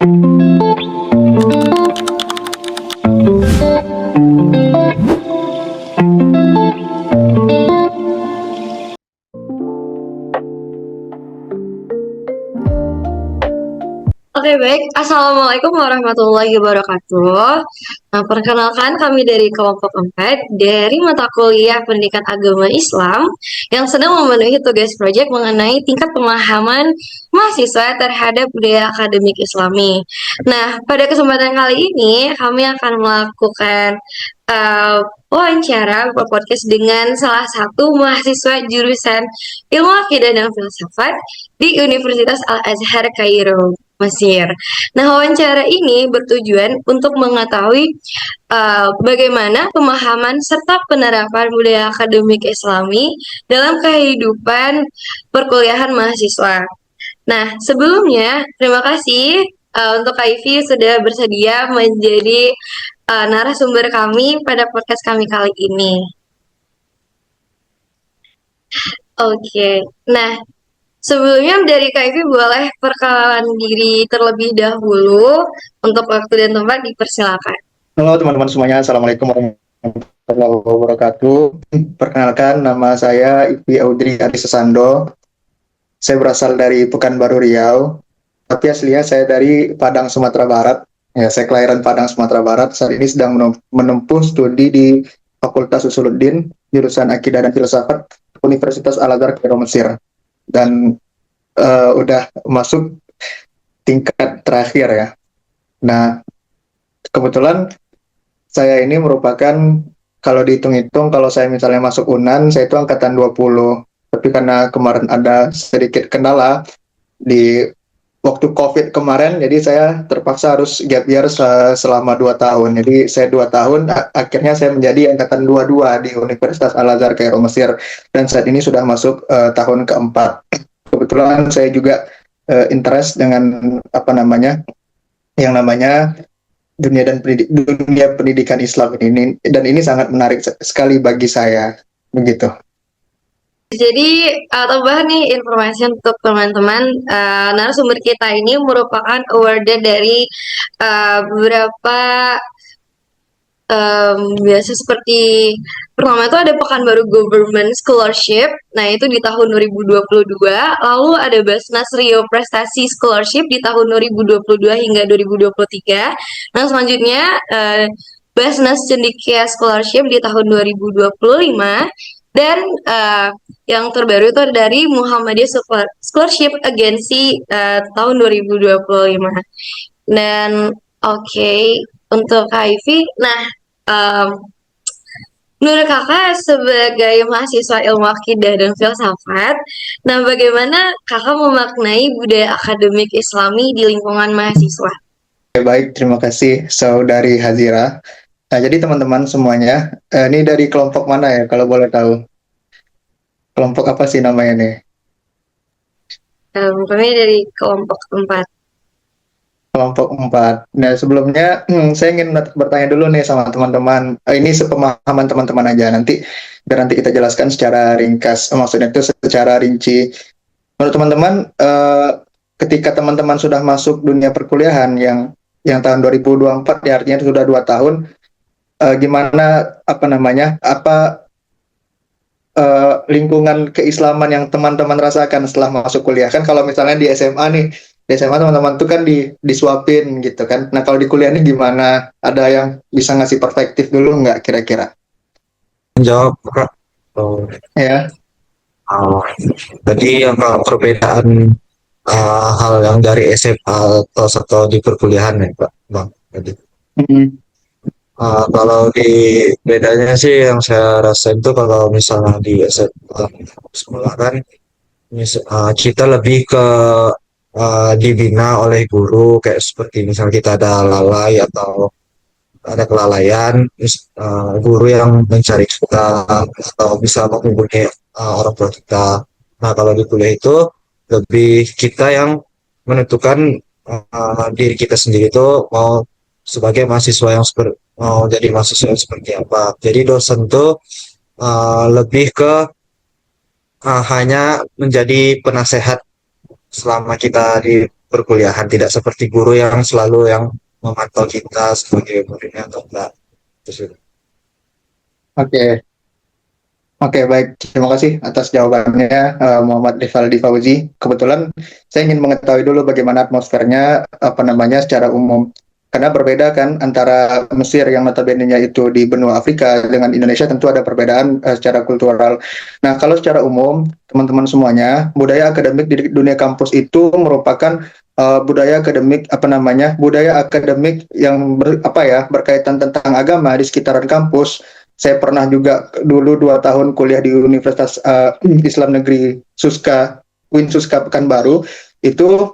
Oke, baik. Assalamualaikum warahmatullahi wabarakatuh. Nah, perkenalkan kami dari kelompok 4 dari mata kuliah Pendidikan Agama Islam yang sedang memenuhi tugas proyek mengenai tingkat pemahaman mahasiswa terhadap budaya akademik Islami. Nah, pada kesempatan kali ini kami akan melakukan eh, wawancara podcast dengan salah satu mahasiswa jurusan Ilmu Akidah dan Filsafat di Universitas Al-Azhar Kairo, Mesir. Nah, wawancara ini bertujuan untuk mengetahui bagaimana pemahaman serta penerapan budaya akademik Islami dalam kehidupan perkuliahan mahasiswa. Nah, sebelumnya terima kasih untuk Kak Ivy sudah bersedia menjadi narasumber kami pada podcast kami kali ini. Oke, nah sebelumnya dari Kak Ivy boleh perkenalan diri terlebih dahulu untuk waktu dan tempat dipersilakan. Halo teman-teman semuanya, Assalamualaikum warahmatullahi wabarakatuh. Perkenalkan, nama saya Ipi Audrey Adi Sesando. Saya berasal dari Pekanbaru Riau, tapi aslinya saya dari Padang, Sumatera Barat. Ya, saya kelahiran Padang, Sumatera Barat. Saat ini sedang menempuh studi di Fakultas Usuluddin, jurusan Akidah dan Filsafat, Universitas Al-Azhar Kairo, Mesir. Dan udah masuk tingkat terakhir ya. Nah, kebetulan saya ini merupakan, kalau dihitung-hitung, kalau saya misalnya masuk UNAN, saya itu angkatan 20. Tapi karena kemarin ada sedikit kendala di waktu COVID kemarin, jadi saya terpaksa harus gap year selama 2 tahun. Jadi saya 2 tahun, akhirnya saya menjadi angkatan 22 di Universitas Al-Azhar Kairo, Mesir. Dan saat ini sudah masuk tahun keempat. Kebetulan saya juga interest dengan yang namanya dunia pendidikan Islam ini, dan ini sangat menarik sekali bagi saya, begitu. Jadi tambahan nih informasi untuk teman-teman, narasumber kita ini merupakan awarded dari beberapa biasa seperti pertama itu ada Pekanbaru Government Scholarship. Nah, itu di tahun 2022. Lalu ada Basnas Rio Prestasi Scholarship di tahun 2022 hingga 2023. Nah, selanjutnya Basnas Cendekia Scholarship di tahun 2025. Dan yang terbaru itu dari Muhammadiyah Scholarship Agency tahun 2025. Dan oke, untuk Kak Ivy, nah menurut kakak sebagai mahasiswa ilmu akidah dan filsafat, nah bagaimana kakak memaknai budaya akademik Islami di lingkungan mahasiswa? Baik, terima kasih Saudari Hazira. Nah, jadi teman-teman semuanya, ini dari kelompok mana ya, kalau boleh tahu? Kelompok apa sih namanya nih? Kami dari kelompok 4. Kelompok 4. Nah, sebelumnya saya ingin bertanya dulu nih sama teman-teman. Ini sepemahaman teman-teman aja. Biar nanti kita jelaskan secara ringkas. Maksudnya itu secara rinci. Menurut teman-teman, ketika teman-teman sudah masuk dunia perkuliahan yang tahun 2024, ya artinya itu sudah 2 tahun, gimana lingkungan keislaman yang teman-teman rasakan setelah masuk kuliah? Kan kalau misalnya di SMA nih, di SMA teman-teman tuh kan disuapin gitu kan. Nah, kalau di kuliah ini gimana? Ada yang bisa ngasih perspektif dulu nggak kira-kira? Jawab Kak. Oh, Ya. Jadi apa perbedaan hal yang dari SMA atau di perkuliahan ya Pak Bang? Jadi Mm-mm. kalau di bedanya sih yang saya rasain tuh kalau misalnya di SMA sekolah kan kita lebih ke dibina oleh guru kayak seperti misalnya kita ada lalai atau ada kelalaian, guru yang mencari kita atau bisa menghubungi orang tua kita. Nah, kalau di kuliah itu lebih kita yang menentukan diri kita sendiri itu mau sebagai mahasiswa yang mau jadi mahasiswa yang seperti apa. Jadi dosen tuh lebih ke hanya menjadi penasehat selama kita di perkuliahan, tidak seperti guru yang selalu yang memantau kita sebagai muridnya atau enggak. Itu sih. Oke. Oke, baik. Terima kasih atas jawabannya, Muhammad Rivaldi Fauzi. Kebetulan saya ingin mengetahui dulu bagaimana atmosfernya, apa namanya, secara umum. Karena berbeda kan antara Mesir yang notabene-nya itu di benua Afrika dengan Indonesia, tentu ada perbedaan secara kultural. Nah, kalau secara umum, teman-teman semuanya, budaya akademik di dunia kampus itu merupakan budaya akademik, apa namanya, budaya akademik yang berkaitan tentang agama di sekitaran kampus. Saya pernah juga dulu 2 tahun kuliah di Universitas Islam Negeri Suska, UIN Suska Pekanbaru. Itu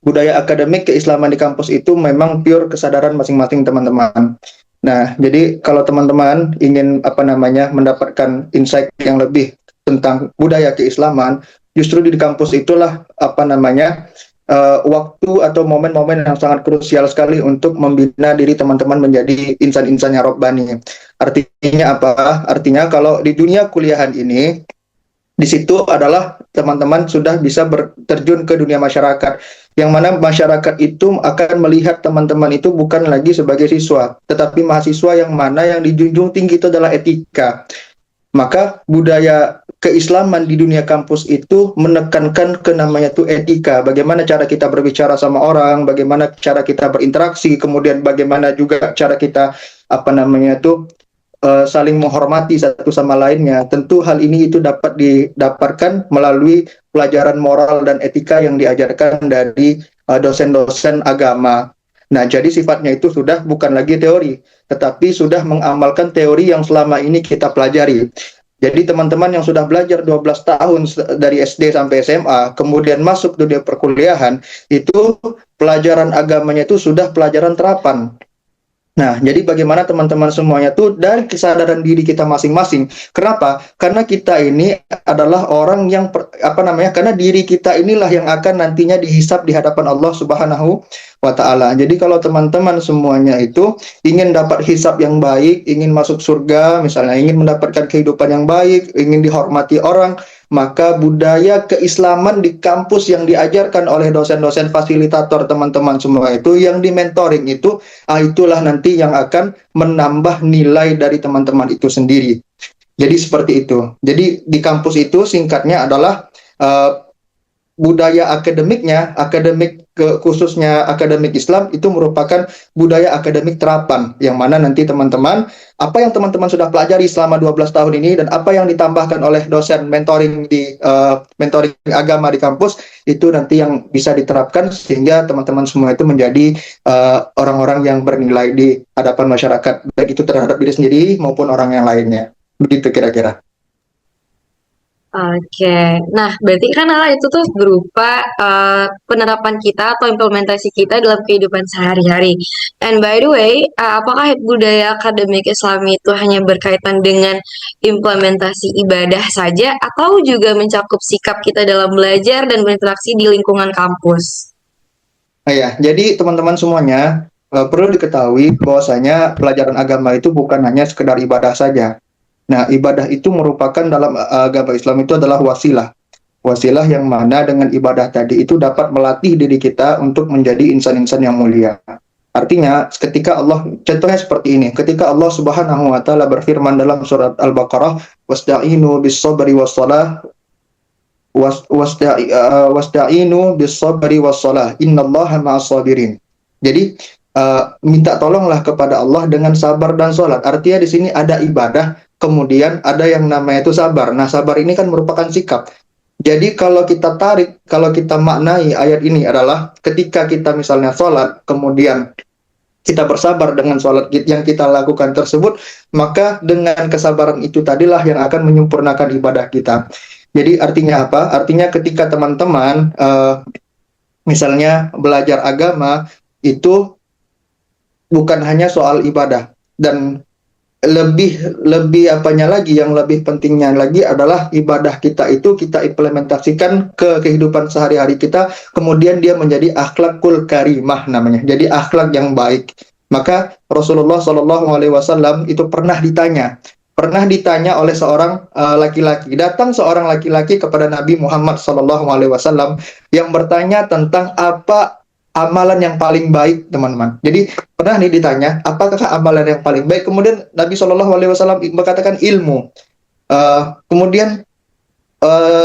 budaya akademik keislaman di kampus itu memang pure kesadaran masing-masing teman-teman. Nah, jadi kalau teman-teman ingin apa namanya mendapatkan insight yang lebih tentang budaya keislaman, justru di kampus itulah apa namanya waktu atau momen-momen yang sangat krusial sekali untuk membina diri teman-teman menjadi insan-insan yang robbani. Artinya apa? Artinya kalau di dunia kuliahan ini, di situ adalah teman-teman sudah bisa terjun ke dunia masyarakat, yang mana masyarakat itu akan melihat teman-teman itu bukan lagi sebagai siswa, tetapi mahasiswa yang mana yang dijunjung tinggi itu adalah etika. Maka budaya keislaman di dunia kampus itu menekankan ke namanya tuh etika, bagaimana cara kita berbicara sama orang, bagaimana cara kita berinteraksi, kemudian bagaimana juga cara kita apa namanya tuh saling menghormati satu sama lainnya. Tentu hal ini itu dapat didapatkan melalui pelajaran moral dan etika yang diajarkan dari dosen-dosen agama. Nah, jadi sifatnya itu sudah bukan lagi teori, tetapi sudah mengamalkan teori yang selama ini kita pelajari. Jadi teman-teman yang sudah belajar 12 tahun dari SD sampai SMA, kemudian masuk dunia perkuliahan, itu pelajaran agamanya itu sudah pelajaran terapan. Nah, jadi bagaimana teman-teman semuanya tuh dari kesadaran diri kita masing-masing. Kenapa? Karena kita ini adalah orang yang karena diri kita inilah yang akan nantinya dihisab di hadapan Allah Subhanahu wa taala. Jadi kalau teman-teman semuanya itu ingin dapat hisab yang baik, ingin masuk surga, misalnya ingin mendapatkan kehidupan yang baik, ingin dihormati orang, maka budaya keislaman di kampus yang diajarkan oleh dosen-dosen fasilitator teman-teman semua itu yang di mentoring itu, itulah nanti yang akan menambah nilai dari teman-teman itu sendiri. Jadi seperti itu. Jadi di kampus itu singkatnya adalah budaya akademiknya, khususnya akademik Islam itu merupakan budaya akademik terapan, yang mana nanti teman-teman, apa yang teman-teman sudah pelajari selama 12 tahun ini dan apa yang ditambahkan oleh dosen mentoring di mentoring agama di kampus, itu nanti yang bisa diterapkan sehingga teman-teman semua itu menjadi orang-orang yang bernilai di hadapan masyarakat, baik itu terhadap diri sendiri maupun orang yang lainnya. Begitu kira-kira. Oke, nah berarti kan hal itu tuh berupa penerapan kita atau implementasi kita dalam kehidupan sehari-hari. And by the way, apakah budaya akademik Islam itu hanya berkaitan dengan implementasi ibadah saja atau juga mencakup sikap kita dalam belajar dan berinteraksi di lingkungan kampus? Nah, ya, jadi teman-teman semuanya perlu diketahui bahwasanya pelajaran agama itu bukan hanya sekedar ibadah saja. Nah, ibadah itu merupakan dalam agama Islam itu adalah wasilah. Wasilah yang mana dengan ibadah tadi itu dapat melatih diri kita untuk menjadi insan-insan yang mulia. Artinya, ketika Allah, contohnya seperti ini, ketika Allah Subhanahu wa taala berfirman dalam surat Al-Baqarah, "Wasta'inu bis-sabri was-shalah wasta'inu bis-sabri was-shalah, innallaha ma'as-sabirin." Jadi, minta tolonglah kepada Allah dengan sabar dan sholat. Artinya di sini ada ibadah, kemudian ada yang namanya itu sabar. Nah, sabar ini kan merupakan sikap. Jadi kalau kita tarik, kalau kita maknai ayat ini adalah ketika kita misalnya sholat, kemudian kita bersabar dengan sholat yang kita lakukan tersebut, maka dengan kesabaran itu tadilah yang akan menyempurnakan ibadah kita. Jadi artinya apa? Artinya ketika teman-teman misalnya belajar agama, itu bukan hanya soal ibadah, dan lebih apanya lagi, yang lebih pentingnya lagi adalah ibadah kita itu kita implementasikan ke kehidupan sehari-hari kita, kemudian dia menjadi akhlakul karimah namanya, jadi akhlak yang baik. Maka Rasulullah SAW itu pernah ditanya, pernah ditanya oleh seorang laki-laki. Datang seorang laki-laki kepada Nabi Muhammad SAW yang bertanya tentang apa amalan yang paling baik, teman-teman. Jadi pernah nih ditanya, apakah amalan yang paling baik? Kemudian Nabi SAW berkatakan ilmu. Kemudian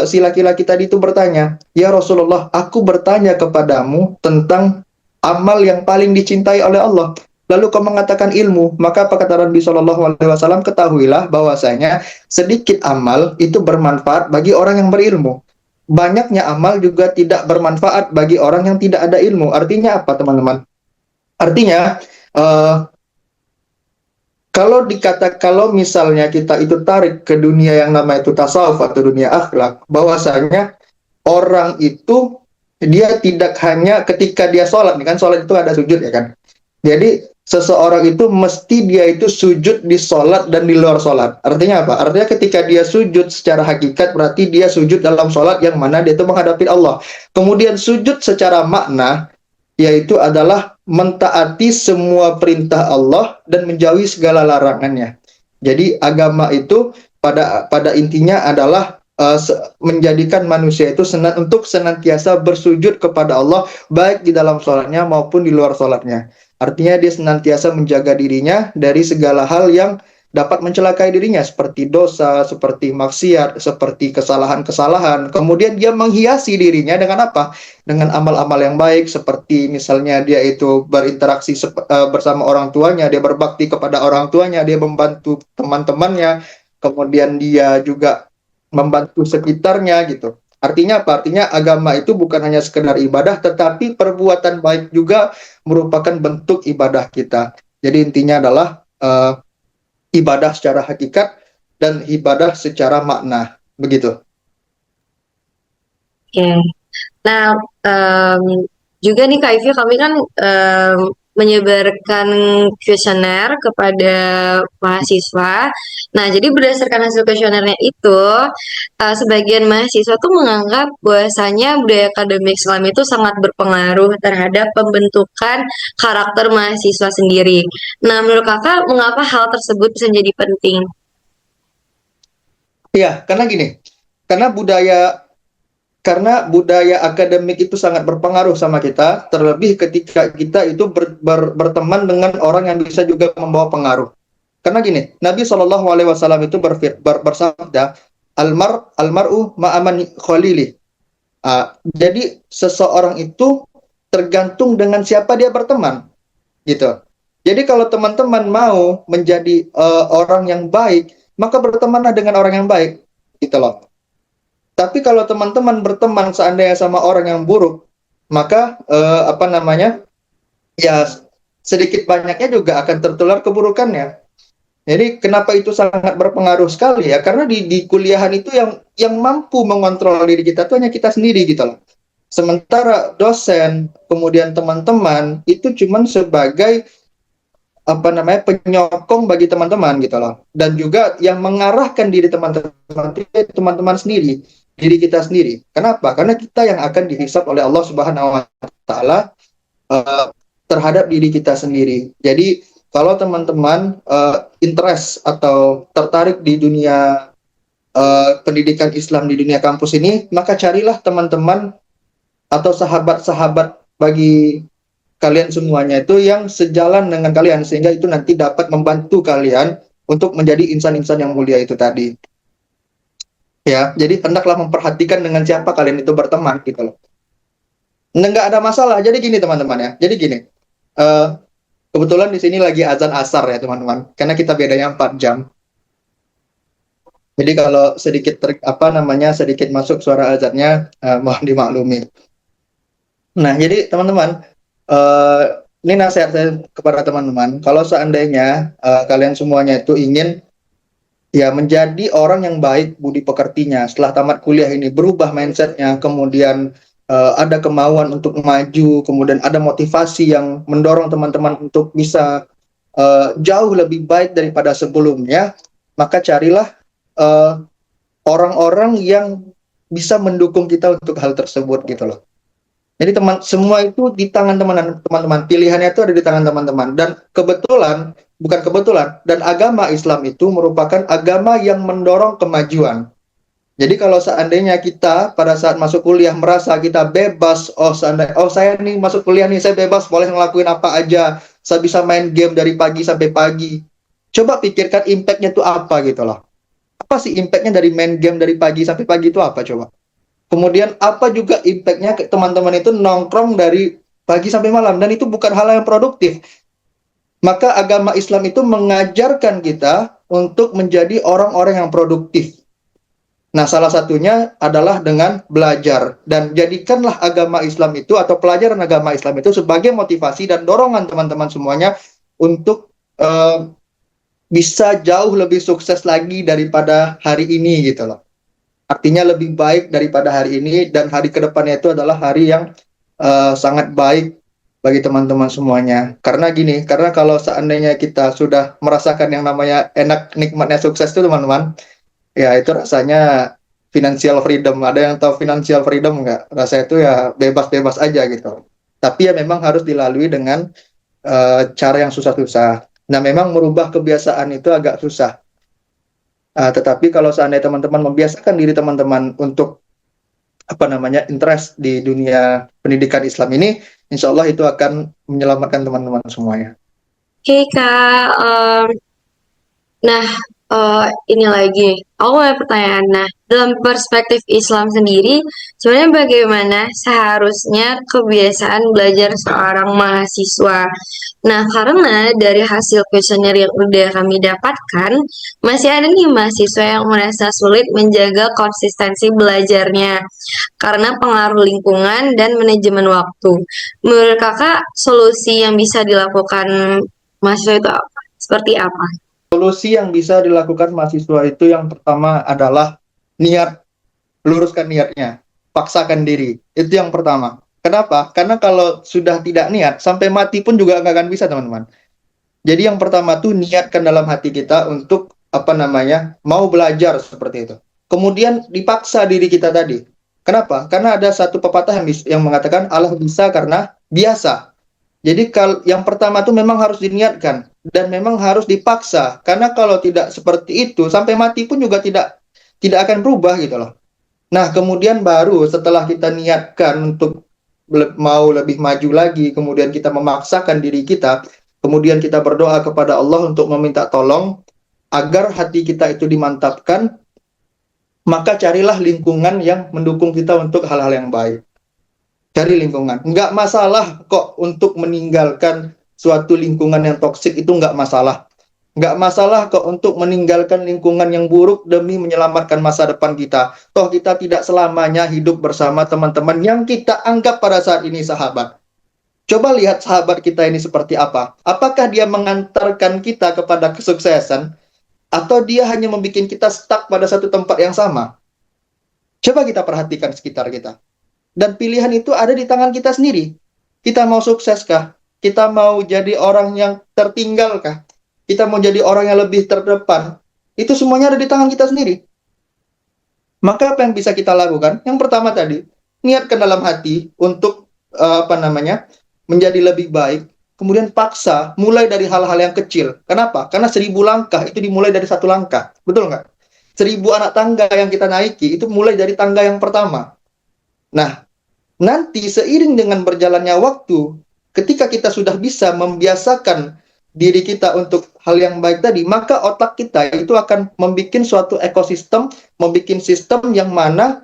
si laki-laki tadi itu bertanya, ya Rasulullah, aku bertanya kepadamu tentang amal yang paling dicintai oleh Allah. Lalu kau mengatakan ilmu, maka apa kata Nabi Shallallahu Alaihi Wasallam? Ketahuilah bahwasanya sedikit amal itu bermanfaat bagi orang yang berilmu. Banyaknya amal juga tidak bermanfaat bagi orang yang tidak ada ilmu. Artinya apa, teman-teman? Artinya eh, kalau misalnya kita itu tarik ke dunia yang namanya itu tasawuf atau dunia akhlak, bahwasanya orang itu dia tidak hanya ketika dia sholat, kan sholat itu ada sujud ya kan. Jadi seseorang itu mesti dia itu sujud di sholat dan di luar sholat. Artinya apa? Artinya ketika dia sujud secara hakikat berarti dia sujud dalam sholat yang mana dia itu menghadapi Allah. Kemudian sujud secara makna yaitu adalah mentaati semua perintah Allah dan menjauhi segala larangannya. Jadi agama itu pada intinya adalah menjadikan manusia itu untuk senantiasa bersujud kepada Allah baik di dalam sholatnya maupun di luar sholatnya. Artinya dia senantiasa menjaga dirinya dari segala hal yang dapat mencelakai dirinya seperti dosa, seperti maksiat, seperti kesalahan-kesalahan. Kemudian dia menghiasi dirinya dengan apa? Dengan amal-amal yang baik seperti misalnya dia itu berinteraksi bersama orang tuanya, dia berbakti kepada orang tuanya, dia membantu teman-temannya, kemudian dia juga membantu sekitarnya gitu. Artinya apa? Artinya agama itu bukan hanya sekedar ibadah, tetapi perbuatan baik juga merupakan bentuk ibadah kita. Jadi intinya adalah ibadah secara hakikat dan ibadah secara makna. Begitu. Oke. Nah, juga nih Kak Ivy, kami kan menyebarkan kuesioner kepada mahasiswa. Nah, jadi berdasarkan hasil kuesionernya itu, sebagian mahasiswa tuh menganggap bahwasanya budaya akademik Islam itu sangat berpengaruh terhadap pembentukan karakter mahasiswa sendiri. Nah, menurut Kakak, mengapa hal tersebut bisa menjadi penting? Iya, karena gini, karena budaya akademik itu sangat berpengaruh sama kita, terlebih ketika kita itu berteman dengan orang yang bisa juga membawa pengaruh. Karena gini, Nabi Shallallahu Alaihi Wasallam itu bersabda, almar'u ma'aman khalili. Jadi seseorang itu tergantung dengan siapa dia berteman, gitu. Jadi kalau teman-teman mau menjadi orang yang baik, maka bertemanlah dengan orang yang baik, gitu loh. Tapi kalau teman-teman berteman seandainya sama orang yang buruk, maka apa namanya? Ya sedikit banyaknya juga akan tertular keburukannya. Jadi kenapa itu sangat berpengaruh sekali ya? Karena di kuliahan itu yang mampu mengontrol diri kita itu hanya kita sendiri gitu loh. Sementara dosen, kemudian teman-teman itu cuman sebagai apa namanya penyokong bagi teman-teman gitu loh. Dan juga yang mengarahkan diri teman-teman sendiri, diri kita sendiri. Kenapa? Karena kita yang akan dihisab oleh Allah Subhanahu wa taala terhadap diri kita sendiri. Jadi kalau teman-teman interest atau tertarik di dunia pendidikan Islam di dunia kampus ini, maka carilah teman-teman atau sahabat-sahabat bagi kalian semuanya itu yang sejalan dengan kalian, sehingga itu nanti dapat membantu kalian untuk menjadi insan-insan yang mulia itu tadi. Ya, jadi hendaklah memperhatikan dengan siapa kalian itu berteman gitu loh. Nggak ada masalah. Jadi gini teman-teman ya. Jadi gini. Kebetulan di sini lagi azan asar ya teman-teman. Karena kita bedanya 4 jam. Jadi kalau sedikit sedikit masuk suara azannya, mohon dimaklumi. Nah, jadi teman-teman, ini nasihat saya kepada teman-teman. Kalau seandainya kalian semuanya itu ingin ya menjadi orang yang baik budi pekertinya setelah tamat kuliah ini, berubah mindsetnya, kemudian ada kemauan untuk maju, kemudian ada motivasi yang mendorong teman-teman untuk bisa jauh lebih baik daripada sebelumnya, maka carilah orang-orang yang bisa mendukung kita untuk hal tersebut gitu loh. Jadi semua itu di tangan teman-teman. Pilihannya itu ada di tangan teman-teman. Dan kebetulan, bukan kebetulan, dan agama Islam itu merupakan agama yang mendorong kemajuan. Jadi kalau seandainya kita pada saat masuk kuliah merasa kita bebas, oh saya nih masuk kuliah nih, saya bebas, boleh ngelakuin apa aja, saya bisa main game dari pagi sampai pagi. Coba pikirkan impact-nya itu apa gitu loh. Apa sih impact-nya dari main game dari pagi sampai pagi itu apa coba? Kemudian apa juga impact-nya ke teman-teman itu nongkrong dari pagi sampai malam, dan itu bukan hal yang produktif. Maka agama Islam itu mengajarkan kita untuk menjadi orang-orang yang produktif. Nah, salah satunya adalah dengan belajar. Dan jadikanlah agama Islam itu atau pelajaran agama Islam itu sebagai motivasi dan dorongan teman-teman semuanya untuk bisa jauh lebih sukses lagi daripada hari ini gitu loh. Artinya lebih baik daripada hari ini, dan hari kedepannya itu adalah hari yang sangat baik bagi teman-teman semuanya. Karena gini, karena kalau seandainya kita sudah merasakan yang namanya enak nikmatnya sukses itu teman-teman, ya itu rasanya financial freedom. Ada yang tahu financial freedom nggak? Rasanya itu ya bebas-bebas aja gitu. Tapi ya memang harus dilalui dengan cara yang susah-susah. Nah, memang merubah kebiasaan itu agak susah. Tetapi kalau seandainya teman-teman membiasakan diri teman-teman untuk apa namanya interest di dunia pendidikan Islam ini, insya Allah itu akan menyelamatkan teman-teman semuanya. Oke Kak, nah, ini lagi, aku mau pertanyaan. Nah, dalam perspektif Islam sendiri, sebenarnya bagaimana seharusnya kebiasaan belajar seorang mahasiswa? Nah, karena dari hasil kuesioner yang udah kami dapatkan, masih ada nih mahasiswa yang merasa sulit menjaga konsistensi belajarnya karena pengaruh lingkungan dan manajemen waktu. Menurut kakak, solusi yang bisa dilakukan mahasiswa itu apa? Seperti apa? Solusi yang bisa dilakukan mahasiswa itu yang pertama adalah niat, luruskan niatnya, paksakan diri. Itu yang pertama. Kenapa? Karena kalau sudah tidak niat, sampai mati pun juga nggak akan bisa, teman-teman. Jadi yang pertama tuh niatkan dalam hati kita untuk apa namanya mau belajar seperti itu. Kemudian dipaksa diri kita tadi. Kenapa? Karena ada satu pepatah yang mengatakan Allah bisa karena biasa. Jadi yang pertama tuh memang harus diniatkan dan memang harus dipaksa. Karena kalau tidak seperti itu sampai mati pun juga tidak akan berubah gitu loh. Nah, kemudian baru setelah kita niatkan untuk mau lebih maju lagi, kemudian kita memaksakan diri kita, kemudian kita berdoa kepada Allah untuk meminta tolong agar hati kita itu dimantapkan, maka carilah lingkungan yang mendukung kita untuk hal-hal yang baik. Cari lingkungan. Nggak masalah kok untuk meninggalkan suatu lingkungan yang toksik, itu nggak masalah. Nggak masalah kok untuk meninggalkan lingkungan yang buruk demi menyelamatkan masa depan kita. Toh kita tidak selamanya hidup bersama teman-teman yang kita anggap pada saat ini sahabat. Coba lihat sahabat kita ini seperti apa. Apakah dia mengantarkan kita kepada kesuksesan, atau dia hanya membuat kita stuck pada satu tempat yang sama? Coba kita perhatikan sekitar kita. Dan pilihan itu ada di tangan kita sendiri. Kita mau sukseskah? Kita mau jadi orang yang tertinggalkah? Kita mau jadi orang yang lebih terdepan? Itu semuanya ada di tangan kita sendiri. Maka apa yang bisa kita lakukan? Yang pertama tadi, niatkan dalam hati untuk menjadi lebih baik. Kemudian paksa, mulai dari hal-hal yang kecil. Kenapa? Karena 1000 langkah itu dimulai dari satu langkah. Betul nggak? 1000 anak tangga yang kita naiki itu mulai dari tangga yang pertama. Nah, nanti seiring dengan berjalannya waktu, ketika kita sudah bisa membiasakan diri kita untuk hal yang baik tadi, maka otak kita itu akan membuat suatu ekosistem, membuat sistem yang mana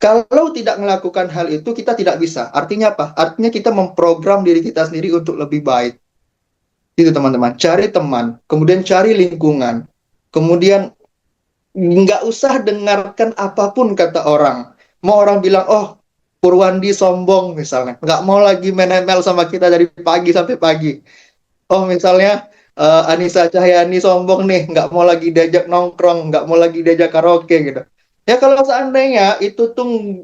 kalau tidak melakukan hal itu kita tidak bisa. Artinya apa? Artinya kita memprogram diri kita sendiri untuk lebih baik. Itu teman-teman. Cari teman, kemudian cari lingkungan, kemudian nggak usah dengarkan apapun kata orang. Mau orang bilang, oh Purwandi sombong misalnya, nggak mau lagi main ML sama kita dari pagi sampai pagi. Oh misalnya Anissa Cahyani sombong nih, nggak mau lagi diajak nongkrong, nggak mau lagi diajak karaoke gitu. Ya kalau seandainya itu tuh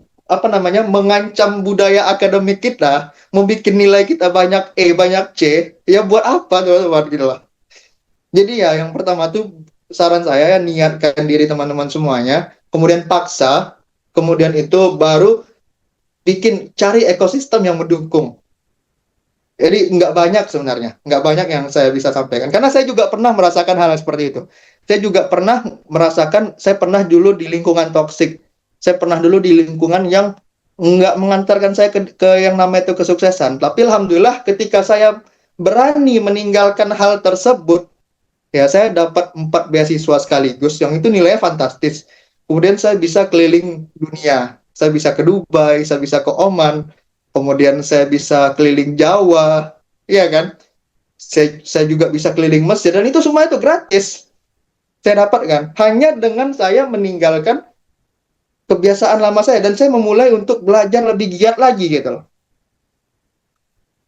mengancam budaya akademik kita, membuat nilai kita banyak E, banyak C, ya buat apa teman-teman gitu lah. Jadi ya yang pertama tuh saran saya ya niatkan diri teman-teman semuanya, kemudian paksa, kemudian itu baru cari ekosistem yang mendukung. Jadi nggak banyak sebenarnya, nggak banyak yang saya bisa sampaikan. Karena saya juga pernah merasakan hal yang seperti itu. Saya juga pernah merasakan, saya pernah dulu di lingkungan toksik. Saya pernah dulu di lingkungan yang nggak mengantarkan saya ke yang namanya itu kesuksesan. Tapi alhamdulillah ketika saya berani meninggalkan hal tersebut, ya saya dapat 4 beasiswa sekaligus, yang itu nilainya fantastis. Kemudian saya bisa keliling dunia. Saya bisa ke Dubai, saya bisa ke Oman, kemudian saya bisa keliling Jawa, iya kan? Saya juga bisa keliling Mesir, dan itu semua itu gratis. Saya dapatkan hanya dengan saya meninggalkan kebiasaan lama saya, dan saya memulai untuk belajar lebih giat lagi gitu loh.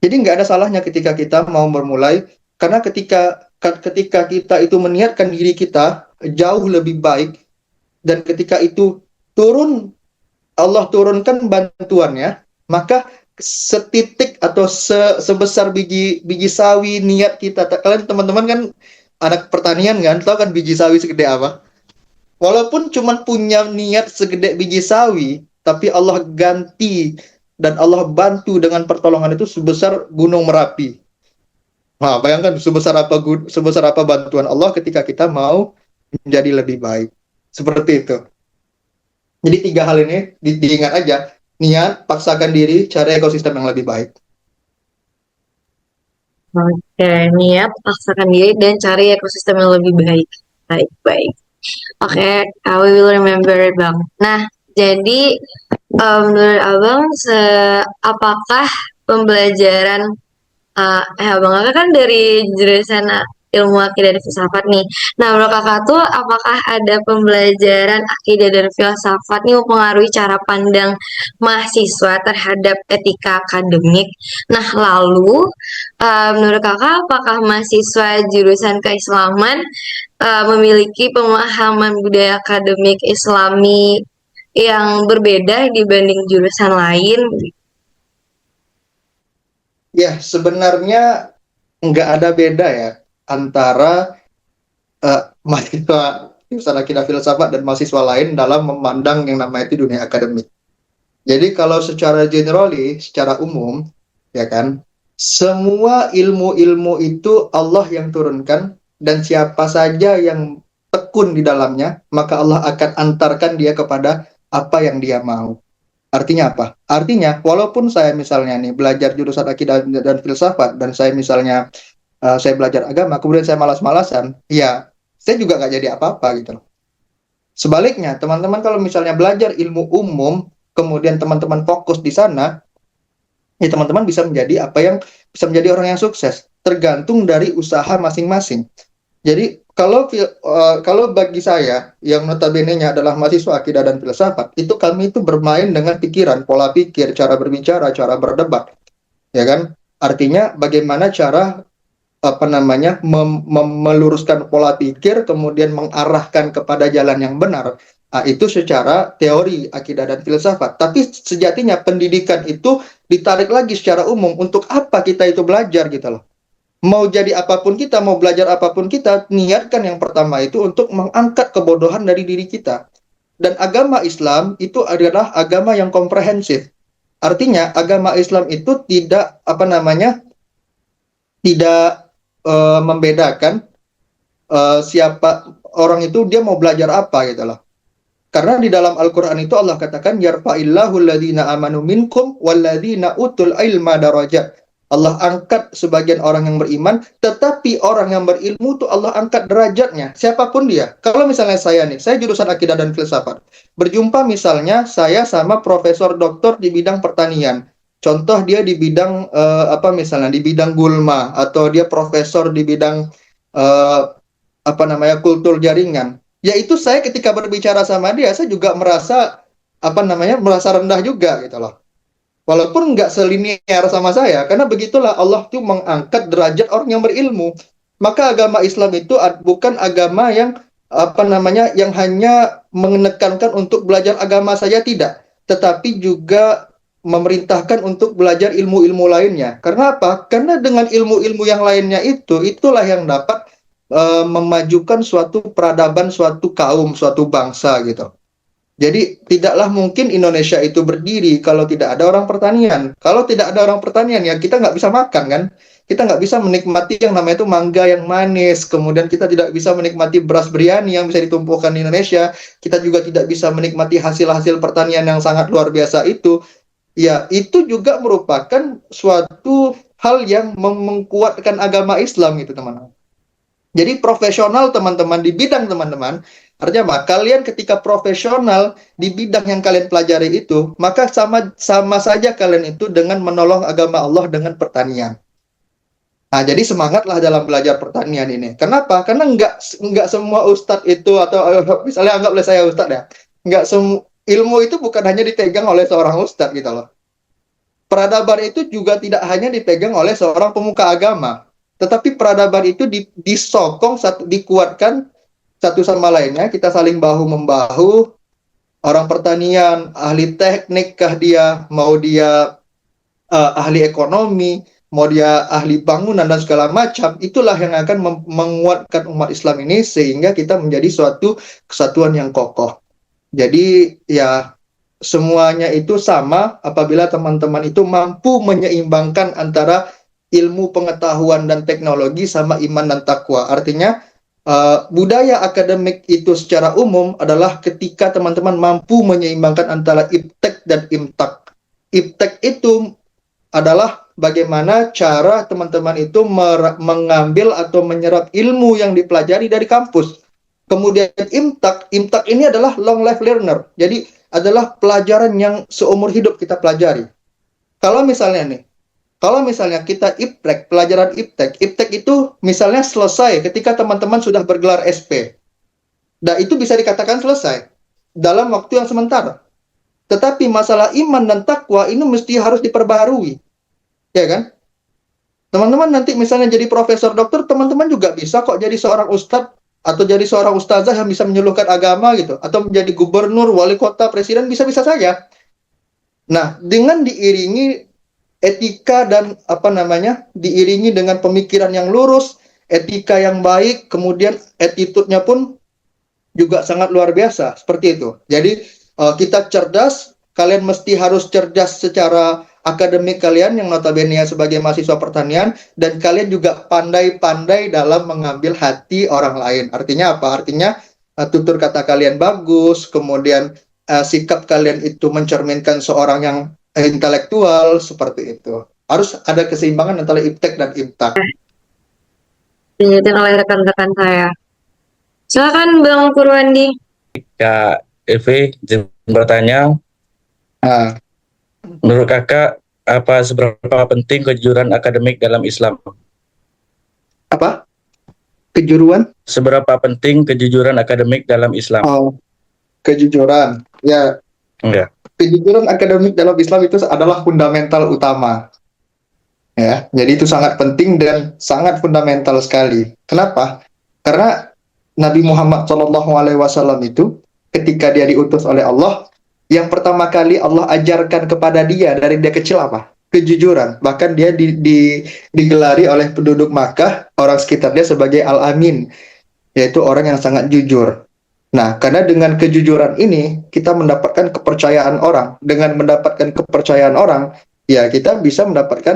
Jadi nggak ada salahnya ketika kita mau bermulai, karena ketika kita itu meniatkan diri kita jauh lebih baik, dan ketika itu Allah turunkan bantuannya, maka setitik atau sebesar biji sawi niat kita. Kalian teman-teman kan anak pertanian kan, tahu kan biji sawi segede apa? Walaupun cuma punya niat segede biji sawi, tapi Allah ganti dan Allah bantu dengan pertolongan itu sebesar gunung Merapi. Nah, bayangkan sebesar apa bantuan Allah ketika kita mau menjadi lebih baik. Seperti itu. Jadi 3 hal ini diingat aja. Niat, paksakan diri, cari ekosistem yang lebih baik. Oke, niat, paksakan diri, dan cari ekosistem yang lebih baik. Baik-baik. Oke, we will remember it, Bang. Nah, jadi menurut Abang, apakah pembelajaran Abang Kakak kan dari jurusan ilmu akidah dan filsafat nih. Nah, menurut Kakak tuh apakah ada pembelajaran akidah dan filsafat nih mempengaruhi cara pandang mahasiswa terhadap etika akademik? Nah, lalu menurut Kakak apakah mahasiswa jurusan keislaman memiliki pemahaman budaya akademik Islami yang berbeda dibanding jurusan lain? Ya, sebenarnya nggak ada beda ya antara mahasiswa jurusan akidah filsafat dan mahasiswa lain dalam memandang yang namanya itu dunia akademik. Jadi kalau secara generally, secara umum, ya kan, semua ilmu-ilmu itu Allah yang turunkan, dan siapa saja yang tekun di dalamnya, maka Allah akan antarkan dia kepada apa yang dia mau. Artinya apa? Artinya, walaupun saya misalnya nih belajar jurusan akidah dan filsafat, dan saya misalnya saya belajar agama, kemudian saya malas-malasan, ya saya juga nggak jadi apa-apa gitu loh. Sebaliknya, teman-teman kalau misalnya belajar ilmu umum, kemudian teman-teman fokus di sana, ya teman-teman bisa menjadi orang yang sukses. Tergantung dari usaha masing-masing. Jadi kalau bagi saya yang notabene-nya adalah mahasiswa akidah dan filsafat, itu kami itu bermain dengan pikiran, pola pikir, cara berbicara, cara berdebat, ya kan? Artinya bagaimana cara meluruskan pola pikir, kemudian mengarahkan kepada jalan yang benar. Nah, itu secara teori akidah dan filsafat. Tapi sejatinya pendidikan itu ditarik lagi secara umum. Untuk apa kita itu belajar gitu loh. Mau jadi apapun kita, mau belajar apapun kita, niatkan yang pertama itu untuk mengangkat kebodohan dari diri kita. Dan agama Islam itu adalah agama yang komprehensif. Artinya agama Islam itu tidak membedakan siapa orang itu dia mau belajar apa gitu loh. Karena di dalam Al-Quran itu Allah katakan yarfa'illahu alladhina amanu minkum walladhina utul ilma darajat. Allah angkat sebagian orang yang beriman, tetapi orang yang berilmu itu Allah angkat derajatnya, siapapun dia. Kalau misalnya saya nih, saya jurusan akidah dan filsafat. Berjumpa misalnya saya sama profesor doktor di bidang pertanian. Contoh dia di bidang misalnya di bidang gulma, atau dia profesor di bidang kultur jaringan. Yaitu saya ketika berbicara sama dia, saya juga merasa rendah juga gitu loh. Walaupun nggak selinier sama saya, karena begitulah Allah tuh mengangkat derajat orang yang berilmu. Maka agama Islam itu bukan agama yang yang hanya menekankan untuk belajar agama saja, tidak, tetapi juga memerintahkan untuk belajar ilmu-ilmu lainnya. Karena apa? Karena dengan ilmu-ilmu yang lainnya itulah yang dapat memajukan suatu peradaban, suatu kaum, suatu bangsa gitu. Jadi tidaklah mungkin Indonesia itu berdiri kalau tidak ada orang pertanian. Kalau tidak ada orang pertanian ya kita nggak bisa makan kan. Kita nggak bisa menikmati yang namanya itu mangga yang manis. Kemudian kita tidak bisa menikmati beras biryani yang bisa ditumpukan di Indonesia. Kita juga tidak bisa menikmati hasil-hasil pertanian yang sangat luar biasa itu. Ya, itu juga merupakan suatu hal yang mengkuatkan agama Islam gitu teman-teman. Jadi profesional teman-teman di bidang teman-teman, artinya apa? Kalian ketika profesional di bidang yang kalian pelajari itu, maka sama saja kalian itu dengan menolong agama Allah dengan pertanian. Nah, jadi semangatlah dalam belajar pertanian ini. Kenapa? Karena nggak semua ustadz itu atau misalnya anggaplah saya ustadz ya, nggak semua ilmu itu bukan hanya dipegang oleh seorang ustadz gitu loh. Peradaban itu juga tidak hanya dipegang oleh seorang pemuka agama, tetapi peradaban itu disokong, dikuatkan satu sama lainnya. Kita saling bahu membahu. Orang pertanian, ahli teknik kah dia, mau dia ahli ekonomi, mau dia ahli bangunan dan segala macam, itulah yang akan menguatkan umat Islam ini sehingga kita menjadi suatu kesatuan yang kokoh. Jadi ya semuanya itu sama apabila teman-teman itu mampu menyeimbangkan antara ilmu pengetahuan dan teknologi sama iman dan takwa. Artinya budaya akademik itu secara umum adalah ketika teman-teman mampu menyeimbangkan antara iptek dan imtak. Iptek itu adalah bagaimana cara teman-teman itu mengambil atau menyerap ilmu yang dipelajari dari kampus. Kemudian imtak ini adalah long life learner. Jadi adalah pelajaran yang seumur hidup kita pelajari. Kalau misalnya kita iptek, pelajaran iptek itu misalnya selesai ketika teman-teman sudah bergelar SP. Dan itu bisa dikatakan selesai dalam waktu yang sementara. Tetapi masalah iman dan takwa ini mesti harus diperbaharui. Ya kan? Teman-teman nanti misalnya jadi profesor dokter, teman-teman juga bisa kok jadi seorang ustadz atau jadi seorang ustazah yang bisa menyuluhkan agama gitu, atau menjadi gubernur, wali kota, presiden, bisa-bisa saja. Nah, dengan diiringi etika dan diiringi dengan pemikiran yang lurus, etika yang baik, kemudian attitude-nya pun juga sangat luar biasa, seperti itu. Jadi kita cerdas, kalian mesti harus cerdas secara akademik kalian yang notabene sebagai mahasiswa pertanian, dan kalian juga pandai-pandai dalam mengambil hati orang lain. Artinya apa? Artinya tutur kata kalian bagus, kemudian sikap kalian itu mencerminkan seorang yang intelektual, seperti itu. Harus ada keseimbangan antara iptek dan imtak. Diingetin oleh rekan-rekan saya. Silakan Bang Purwandi. Kak Evi, izin bertanya, Nah, menurut kakak seberapa penting kejujuran akademik dalam Islam? apa? Kejuruan? Seberapa penting kejujuran akademik dalam Islam? Oh, kejujuran. Ya, Enggak. kejujuran akademik dalam Islam itu adalah fundamental utama. Ya, jadi itu sangat penting dan sangat fundamental sekali. Kenapa? Karena Nabi Muhammad SAW itu ketika dia diutus oleh Allah, yang pertama kali Allah ajarkan kepada dia dari dia kecil apa? Kejujuran. Bahkan dia digelari oleh penduduk Makkah, orang sekitar dia sebagai Al-Amin, yaitu orang yang sangat jujur. Nah, karena dengan kejujuran ini kita mendapatkan kepercayaan orang. Dengan mendapatkan kepercayaan orang, ya kita bisa mendapatkan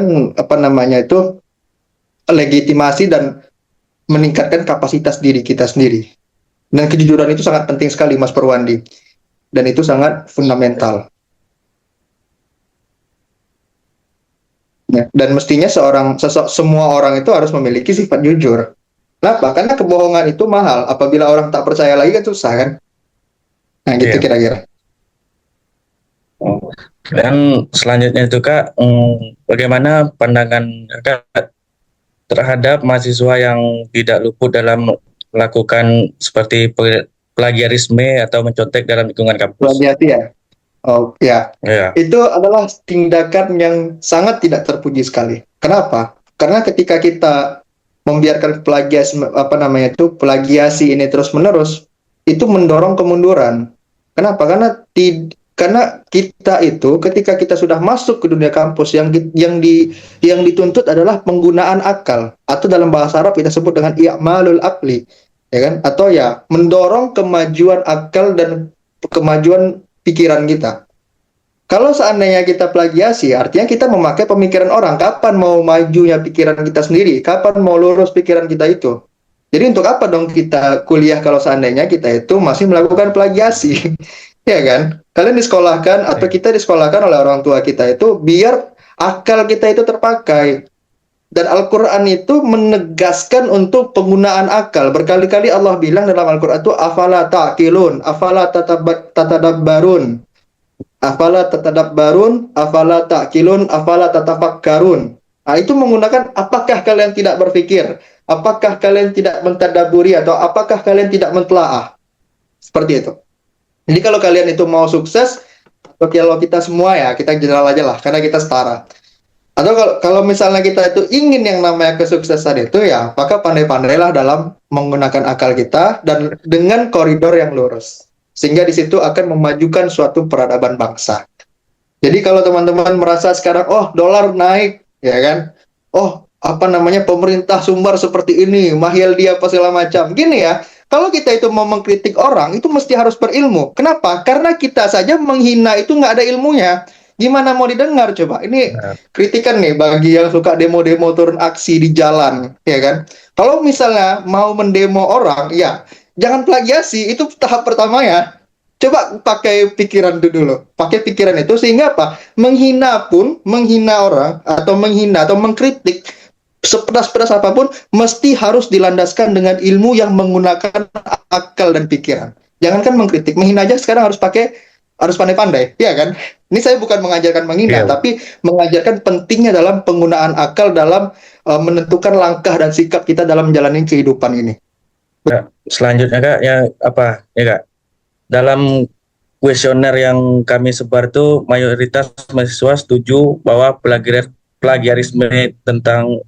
legitimasi dan meningkatkan kapasitas diri kita sendiri. Dan kejujuran itu sangat penting sekali, Mas Purwandi. Dan itu sangat fundamental. Ya, dan mestinya semua orang itu harus memiliki sifat jujur. Kenapa? Karena kebohongan itu mahal. Apabila orang tak percaya lagi kan susah kan? Nah gitu kira-kira. Dan selanjutnya itu Kak, bagaimana pandangan Kakak terhadap mahasiswa yang tidak luput dalam melakukan seperti plagiarisme atau mencontek dalam lingkungan kampus? Plagiasi ya? Oh ya. Itu adalah tindakan yang sangat tidak terpuji sekali. Kenapa? Karena ketika kita membiarkan plagiasi ini terus-menerus, itu mendorong kemunduran. Kenapa? Karena kita itu ketika kita sudah masuk ke dunia kampus, yang dituntut adalah penggunaan akal, atau dalam bahasa Arab kita sebut dengan i'malul aqli, ya kan? Atau ya mendorong kemajuan akal dan kemajuan pikiran kita. Kalau seandainya kita plagiasi, artinya kita memakai pemikiran orang. Kapan mau majunya pikiran kita sendiri? Kapan mau lurus pikiran kita itu? Jadi untuk apa dong kita kuliah kalau seandainya kita itu masih melakukan plagiasi? Ya kan? Kalian disekolahkan atau kita disekolahkan oleh orang tua kita itu biar akal kita itu terpakai. Dan Al-Quran itu menegaskan untuk penggunaan akal. Berkali-kali Allah bilang dalam Al-Quran itu afala ta'qilun, afala tatadabbarun. Afala tatadabbarun, afala ta'qilun, afala tatafakkarun. Nah, itu menggunakan apakah kalian tidak berpikir? Apakah kalian tidak mentadaburi atau apakah kalian tidak mentelaah? Seperti itu. Jadi kalau kalian itu mau sukses, atau kalau kita semua ya, kita general aja lah, karena kita setara. Atau kalau misalnya kita itu ingin yang namanya kesuksesan itu ya, maka pandai-pandailah dalam menggunakan akal kita dan dengan koridor yang lurus. Sehingga di situ akan memajukan suatu peradaban bangsa. Jadi kalau teman-teman merasa sekarang, oh dolar naik, ya kan? Oh apa namanya pemerintah sumber seperti ini, mahal dia apa segala macam. Gini ya, kalau kita itu mau mengkritik orang, itu mesti harus berilmu. Kenapa? Karena kita saja menghina itu nggak ada ilmunya. Gimana mau didengar coba? Ini kritikan nih bagi yang suka demo-demo turun aksi di jalan, ya kan? Kalau misalnya mau mendemo orang, ya jangan plagiasi, itu tahap pertama ya. Coba pakai pikiran itu dulu. Pakai pikiran itu sehingga apa? Menghina pun, menghina orang atau menghina atau mengkritik sepedas-pedas apapun mesti harus dilandaskan dengan ilmu yang menggunakan akal dan pikiran. Jangankan mengkritik, menghina aja sekarang harus pandai-pandai, ya kan? Ini saya bukan mengajarkan menghina, tapi mengajarkan pentingnya dalam penggunaan akal dalam menentukan langkah dan sikap kita dalam menjalani kehidupan ini. Kak, selanjutnya Kak, ya apa ya Kak? Dalam kuesioner yang kami sebar tuh mayoritas mahasiswa setuju bahwa plagiarisme tentang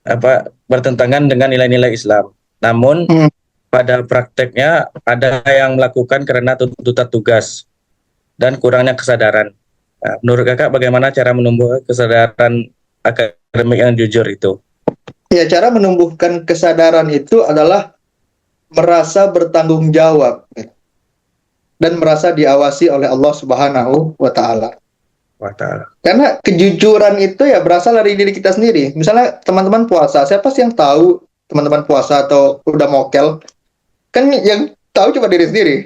apa bertentangan dengan nilai-nilai Islam. Namun pada prakteknya ada yang melakukan karena tuntutan tugas dan kurangnya kesadaran. Nah, menurut Kakak bagaimana cara menumbuhkan kesadaran akademik yang jujur itu? Ya, cara menumbuhkan kesadaran itu adalah merasa bertanggung jawab dan merasa diawasi oleh Allah Subhanahu wa Ta'ala. Karena kejujuran itu ya berasal dari diri kita sendiri. Misalnya teman-teman puasa, siapa sih yang tahu teman-teman puasa atau udah mokel? Kan yang tahu cuma diri sendiri.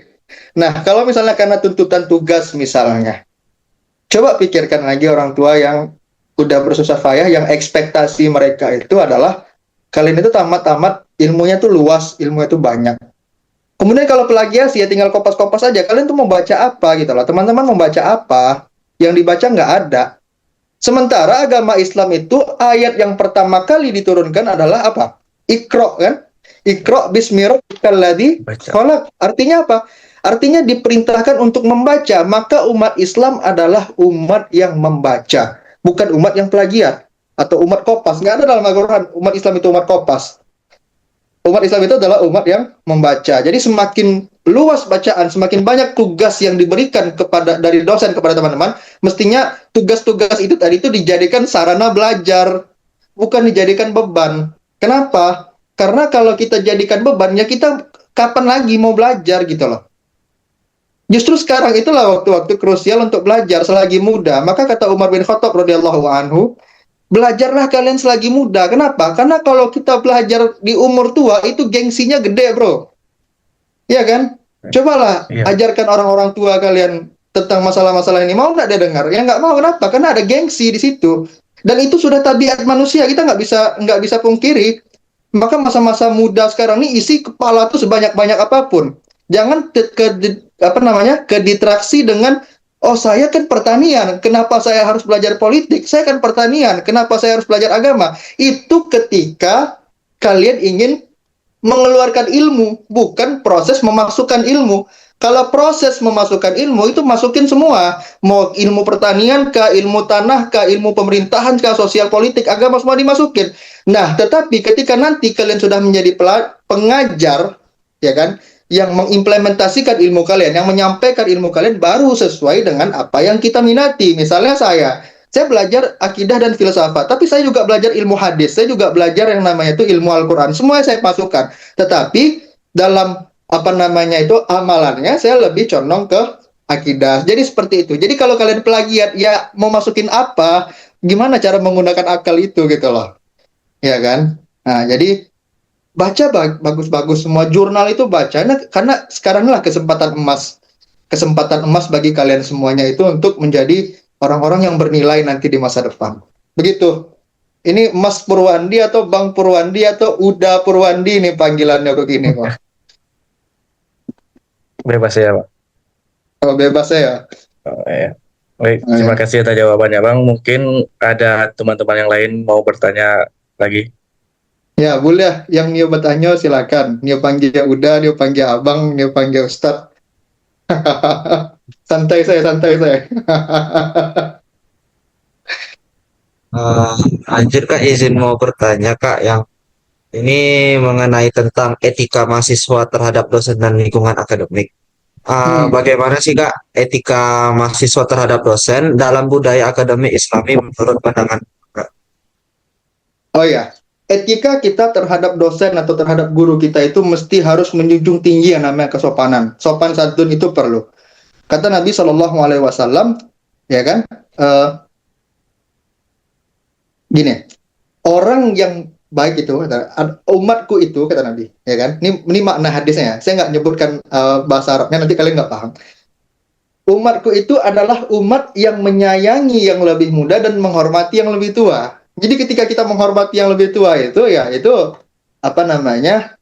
Nah, kalau misalnya karena tuntutan tugas misalnya, coba pikirkan lagi orang tua yang udah bersusah payah, yang ekspektasi mereka itu adalah kalian itu tamat-tamat ilmunya tuh luas, ilmunya tuh banyak. Kemudian kalau plagiasi ya tinggal kopas-kopas aja. Kalian tuh mau baca apa gitu loh. Teman-teman mau baca apa? Yang dibaca nggak ada. Sementara agama Islam itu ayat yang pertama kali diturunkan adalah apa? Iqra kan? Iqra bismi rabbikal ladzi khalaq. Artinya apa? Artinya diperintahkan untuk membaca. Maka umat Islam adalah umat yang membaca, bukan umat yang plagiat atau umat kopas. Nggak ada dalam Al-Quran umat Islam itu umat kopas. Umat Islam itu adalah umat yang membaca. Jadi semakin luas bacaan, semakin banyak tugas yang diberikan dari dosen kepada teman-teman, mestinya tugas-tugas itu tadi itu dijadikan sarana belajar, bukan dijadikan beban. Kenapa? Karena kalau kita jadikan beban, ya kita kapan lagi mau belajar gitu loh. Justru sekarang itulah waktu-waktu krusial untuk belajar selagi muda. Maka kata Umar bin Khattab radhiyallahu anhu, belajarlah kalian selagi muda. Kenapa? Karena kalau kita belajar di umur tua, itu gengsinya gede, bro. Iya kan? Cobalah ajarkan orang-orang tua kalian tentang masalah-masalah ini. Mau nggak dia dengar? Ya nggak mau. Kenapa? Karena ada gengsi di situ. Dan itu sudah tabiat manusia. Kita nggak bisa pungkiri. Maka masa-masa muda sekarang ini isi kepala tuh sebanyak-banyak apapun. Jangan kedistraksi dengan oh saya kan pertanian, kenapa saya harus belajar politik? Saya kan pertanian, kenapa saya harus belajar agama? Itu ketika kalian ingin mengeluarkan ilmu, bukan proses memasukkan ilmu. Kalau proses memasukkan ilmu itu masukin semua, mau ilmu pertanian kah, ilmu tanah kah, ilmu pemerintahan kah, sosial politik, agama semua dimasukin. Nah, tetapi ketika nanti kalian sudah menjadi pengajar, ya kan, yang mengimplementasikan ilmu kalian, yang menyampaikan ilmu kalian baru sesuai dengan apa yang kita minati. Misalnya saya belajar akidah dan filsafat, tapi saya juga belajar ilmu hadis, saya juga belajar yang namanya itu ilmu Al-Quran, semua saya masukkan. Tetapi dalam apa namanya itu amalannya saya lebih condong ke akidah. Jadi seperti itu. Jadi kalau kalian plagiat ya mau masukin apa, gimana cara menggunakan akal itu gitu loh. Ya kan? Nah, jadi baca bagus-bagus semua jurnal itu baca. Nah, karena sekarang lah kesempatan emas bagi kalian semuanya itu untuk menjadi orang-orang yang bernilai nanti di masa depan. Begitu. Ini Mas Purwandi atau Bang Purwandi atau Uda Purwandi nih panggilannya begini kok. Bebas ya, Pak. Oh, bebas ya. Oh, ya. Baik, Oh, terima ya. kasih atas jawabannya, Bang. Mungkin ada teman-teman yang lain mau bertanya lagi. Ya, boleh. Yang Nio bertanya silakan. Nio panggil Uda, Nio panggil Abang, Nio panggil Ustad. Santai saya. Eh, Anjir Kak, izin mau bertanya Kak, yang ini mengenai tentang etika mahasiswa terhadap dosen dan lingkungan akademik. Hmm. Bagaimana sih Kak etika mahasiswa terhadap dosen dalam budaya akademik Islami menurut pandangan Kak? Oh ya, etika kita terhadap dosen atau terhadap guru kita itu mesti harus menjunjung tinggi yang namanya kesopanan. Sopan santun itu perlu. Kata Nabi Shallallahu Alaihi Wasallam, ya kan? Eh, Gini, orang yang baik itu, umatku itu kata Nabi, ya kan? Ini makna hadisnya ya. Saya nggak nyebutkan bahasa Arabnya, nanti kalian nggak paham. Umatku itu adalah umat yang menyayangi yang lebih muda dan menghormati yang lebih tua. Jadi ketika kita menghormati yang lebih tua itu ya itu apa namanya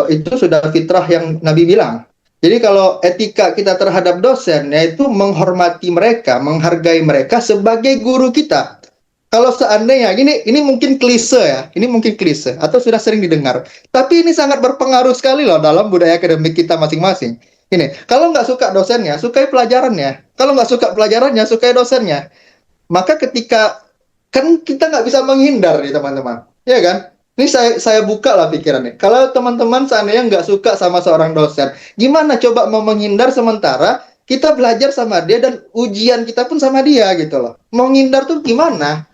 itu sudah fitrah yang Nabi bilang. Jadi kalau etika kita terhadap dosen yaitu menghormati mereka, menghargai mereka sebagai guru kita. Kalau seandainya ini mungkin klise ya, ini mungkin klise atau sudah sering didengar. Tapi ini sangat berpengaruh sekali loh dalam budaya akademik kita masing-masing. Ini, kalau nggak suka dosennya, sukai pelajarannya. Kalau nggak suka pelajarannya, sukai dosennya. Maka ketika kan kita nggak bisa menghindar nih teman-teman, ya kan? Ini saya buka lah pikirannya. Kalau teman-teman seandainya nggak suka sama seorang dosen, gimana coba mau menghindar sementara kita belajar sama dia dan ujian kita pun sama dia gitu loh. Mau menghindar tuh gimana?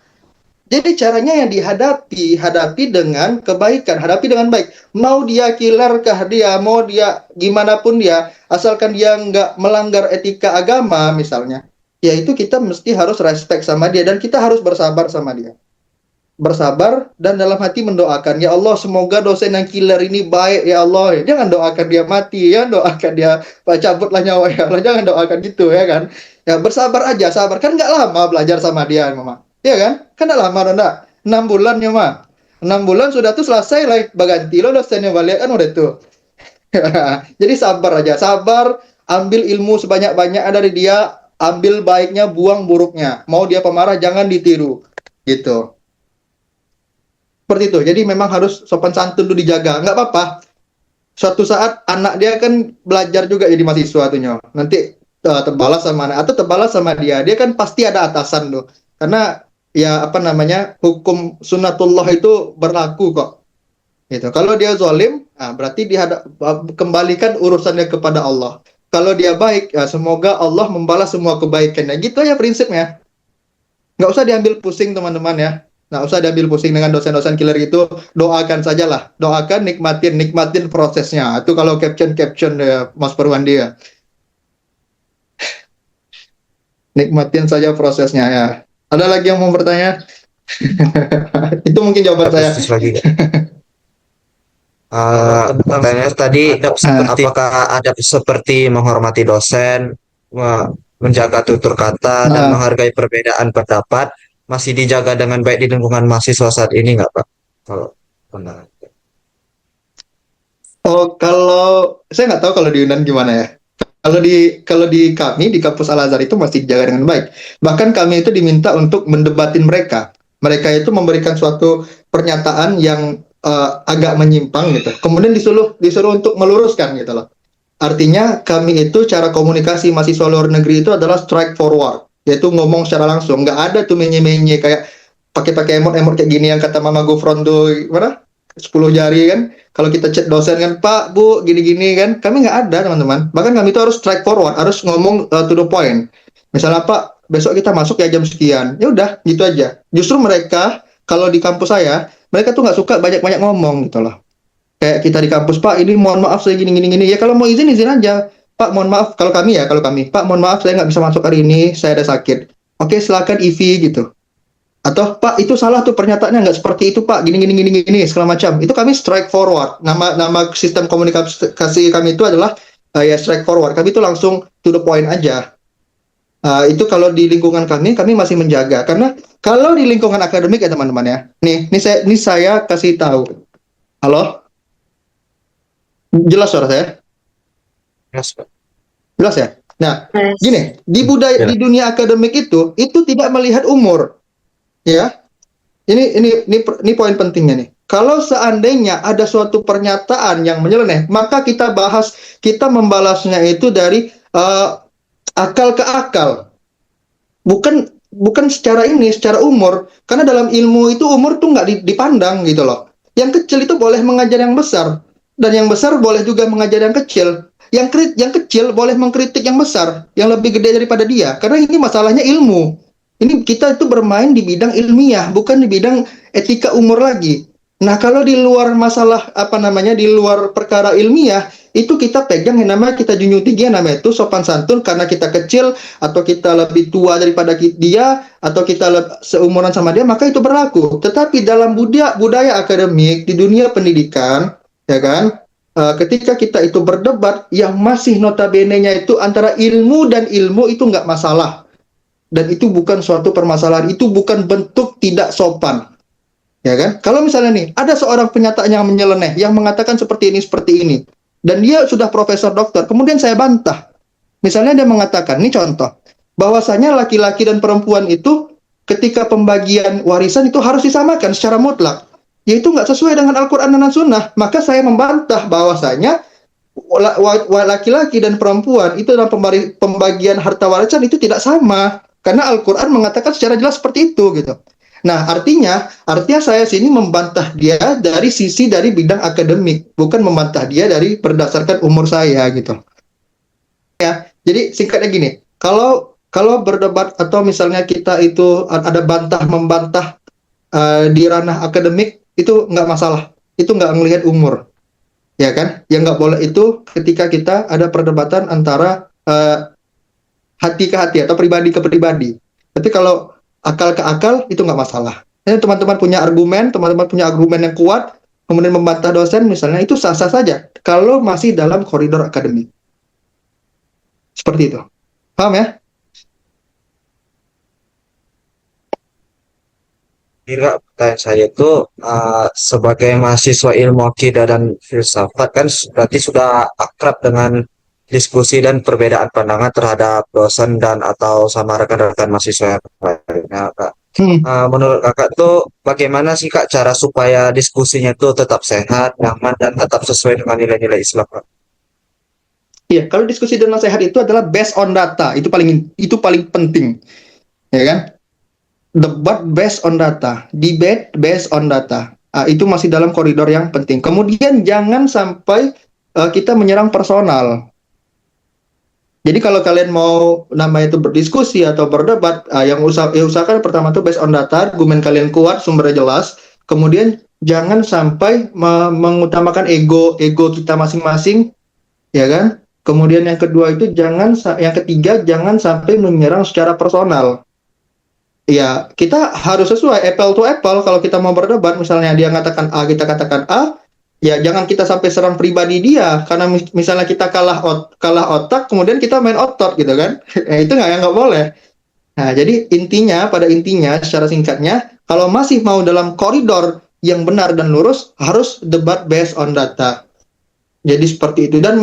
Jadi caranya yang hadapi dengan kebaikan, hadapi dengan baik. Mau dia killer kah dia, mau dia gimana pun dia, asalkan dia nggak melanggar etika agama misalnya, ya itu kita mesti harus respect sama dia dan kita harus bersabar sama dia. Bersabar dan dalam hati mendoakan, ya Allah semoga dosen yang killer ini baik ya Allah. Jangan doakan dia mati, ya doakan dia cabutlah nyawa ya Allah. Jangan doakan gitu ya kan. Ya bersabar aja, sabar kan nggak lama belajar sama dia, Mama. Ya kan? Kan nggak lama enggak. 6 bulan ya, Ma. 6 bulan sudah tuh selesai lah baganti lo dosennya balik kan udah tuh. Jadi sabar aja, sabar, ambil ilmu sebanyak-banyak dari dia, ambil baiknya, buang buruknya. Mau dia pemarah jangan ditiru. Gitu. Seperti itu. Jadi memang harus sopan santun dulu dijaga. Nggak apa-apa. Suatu saat anak dia kan belajar juga jadi mahasiswa tuh Nyo. Nanti terbalas sama anak atau terbalas sama dia. Dia kan pasti ada atasan tuh. Karena ya apa namanya hukum sunnatullah itu berlaku kok. Gitu. Kalau dia zalim, nah, berarti kembalikan urusannya kepada Allah. Kalau dia baik, ya semoga Allah membalas semua kebaikannya. Gitu ya prinsipnya. Nggak usah diambil pusing teman-teman ya. Nggak usah diambil pusing dengan dosen-dosen killer itu. Doakan sajalah. Doakan, nikmatin prosesnya. Itu kalau caption ya, Mas Perwandi ya. Nikmatin saja prosesnya ya. Ada lagi yang mau bertanya? Itu mungkin jawaban saya. Terus lagi Kak. Pertanyaan tadi apakah ada seperti menghormati dosen, menjaga tutur kata dan Nah, menghargai perbedaan pendapat masih dijaga dengan baik di lingkungan mahasiswa saat ini nggak Pak? Kalau pandangan. oh kalau saya nggak tahu kalau di Yunan gimana ya. Kalau di kami di kampus Al Azhar itu masih dijaga dengan baik. Bahkan kami itu diminta untuk mendebatin mereka. Mereka itu memberikan suatu pernyataan yang agak menyimpang gitu. Kemudian disuruh untuk meluruskan gitu loh. Artinya kami itu cara komunikasi mahasiswa luar negeri itu adalah strike forward, yaitu ngomong secara langsung. Nggak ada tuh menye-menye kayak pakai-pakai emot-emot kayak gini yang kata Mama Gufron tuh mana? 10 jari kan. Kalau kita chat dosen kan, Pak, Bu, gini-gini kan. Kami nggak ada, teman-teman. Bahkan kami itu harus strike forward, harus ngomong to the point. Misalnya, Pak, besok kita masuk ya jam sekian. Ya udah, gitu aja. Justru mereka, kalau di kampus saya, mereka tuh nggak suka banyak-banyak ngomong gitu loh. Kayak kita di kampus, Pak, ini mohon maaf saya gini. Ya kalau mau izin aja. Pak, mohon maaf, kalau kami, Pak, mohon maaf saya nggak bisa masuk hari ini, saya ada sakit. Oke, silakan EV gitu. Atau Pak, itu salah tuh pernyataannya, nggak seperti itu Pak, gini segala macam. Itu kami strike forward. Nama sistem komunikasi kami itu adalah ya strike forward. Kami itu langsung to the point aja. Itu kalau di lingkungan kami masih menjaga. Karena kalau di lingkungan akademik ya teman-teman ya. Ini saya kasih tahu. Halo? Jelas suara saya? Yes, Pak. Jelas ya? Nah, Yes. gini, di dunia akademik itu tidak melihat umur. Ya. Ini poin pentingnya nih. Kalau seandainya ada suatu pernyataan yang menyeleneh, maka kita membalasnya itu dari akal ke akal. Bukan secara umur. Karena dalam ilmu itu umur tuh nggak dipandang gitu loh. Yang kecil itu boleh mengajar yang besar. Dan yang besar boleh juga mengajar yang kecil. Yang kecil boleh mengkritik yang besar, yang lebih gede daripada dia. Karena ini masalahnya ilmu. Ini kita itu bermain di bidang ilmiah, bukan di bidang etika umur lagi. Nah, kalau di luar masalah di luar perkara ilmiah, itu kita pegang yang namanya kita junjung tinggi yang namanya itu sopan santun karena kita kecil atau kita lebih tua daripada dia atau kita seumuran sama dia, maka itu berlaku. Tetapi dalam budaya akademik di dunia pendidikan, ya kan? Ketika kita itu berdebat yang masih notabene-nya itu antara ilmu dan ilmu itu nggak masalah. Dan itu bukan suatu permasalahan, itu bukan bentuk tidak sopan. Ya kan? Kalau misalnya nih, ada seorang penyataan yang menyeleneh, yang mengatakan seperti ini, dan dia sudah profesor doktor, kemudian saya bantah. Misalnya dia mengatakan, ini contoh, bahwasanya laki-laki dan perempuan itu ketika pembagian warisan itu harus disamakan secara mutlak. Yaitu nggak sesuai dengan Al-Quran dan Sunnah. Maka saya membantah bahwasanya laki-laki dan perempuan itu dalam pembagian harta warisan itu tidak sama. Karena Al-Quran mengatakan secara jelas seperti itu gitu. Nah, artinya saya sini membantah dia dari bidang akademik, bukan membantah dia dari berdasarkan umur saya gitu. Ya, jadi singkatnya gini, kalau berdebat atau misalnya kita itu ada membantah di ranah akademik, itu nggak masalah, itu nggak melihat umur, ya kan? Yang nggak boleh itu ketika kita ada perdebatan antara hati ke hati atau pribadi ke pribadi. Tapi kalau akal ke akal itu nggak masalah. Teman-teman punya argumen yang kuat, kemudian membantah dosen misalnya, itu sah-sah saja kalau masih dalam koridor akademik. Seperti itu. Paham ya? Kira pertanyaan saya itu sebagai mahasiswa ilmu akidah dan filsafat kan berarti sudah akrab dengan diskusi dan perbedaan pandangan terhadap dosen dan atau sama rekan-rekan mahasiswa yang lainnya, Kak. Menurut Kakak tuh bagaimana sih Kak cara supaya diskusinya itu tetap sehat, nyaman dan tetap sesuai dengan nilai-nilai Islam, Kak? Iya, kalau diskusi dan nasihat itu adalah based on data, itu paling penting, ya kan? Debat based on data, debate based on data. Itu masih dalam koridor yang penting. Kemudian jangan sampai kita menyerang personal. Jadi kalau kalian mau namanya itu berdiskusi atau berdebat, usahakan pertama itu based on data, argumen kalian kuat, sumbernya jelas. Kemudian jangan sampai mengutamakan ego kita masing-masing, ya kan? Kemudian yang ketiga jangan sampai menyerang secara personal. Ya, kita harus sesuai apple to apple. Kalau kita mau berdebat, misalnya dia katakan A, kita katakan A, ya jangan kita sampai serang pribadi dia. Karena misalnya kita kalah otak, kemudian kita main otot gitu kan. Itu nggak boleh. Nah, jadi pada intinya, secara singkatnya, kalau masih mau dalam koridor yang benar dan lurus, harus debat based on data. Jadi seperti itu dan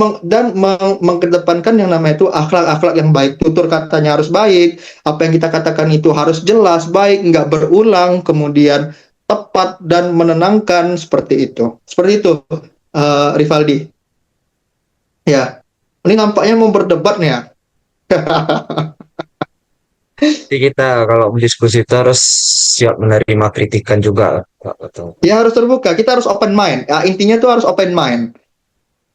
mengedepankan yang namanya itu akhlak yang baik, tutur katanya harus baik, apa yang kita katakan itu harus jelas, baik, nggak berulang, kemudian tepat dan menenangkan seperti itu. Seperti itu, Rivaldi. Ya, ini nampaknya mau berdebat nih ya. Jadi kita kalau berdiskusi itu harus siap menerima kritikan juga, Kak. Betul. Ya harus terbuka, kita harus open mind. Ya, intinya tuh harus open mind.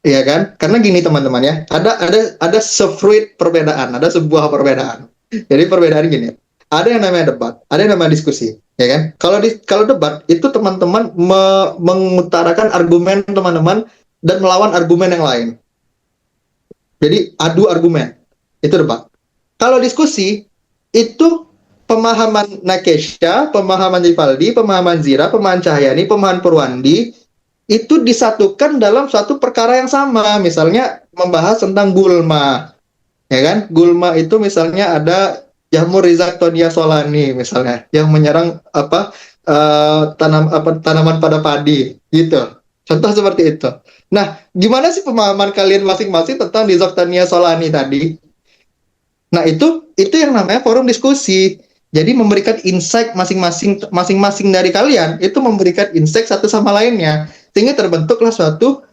Iya kan? Karena gini teman-teman ya, ada sebuah perbedaan. Jadi perbedaan gini, ada yang namanya debat, ada yang namanya diskusi. ya kan? Kalau debat itu teman-teman mengutarakan argumen teman-teman dan melawan argumen yang lain. Jadi adu argumen itu debat. Kalau diskusi itu pemahaman Nakesha, pemahaman Rivaldi, pemahaman Zira, pemahaman Cahyani, pemahaman Purwandi itu disatukan dalam suatu perkara yang sama. Misalnya membahas tentang gulma, ya kan? Gulma itu misalnya ada jamur Rhizoctonia solani misalnya yang menyerang tanaman pada padi gitu. Contoh seperti itu. Nah, gimana sih pemahaman kalian masing-masing tentang Rhizoctonia solani tadi? Nah, itu yang namanya forum diskusi. Jadi memberikan insight masing-masing dari kalian itu memberikan insight satu sama lainnya sehingga terbentuklah suatu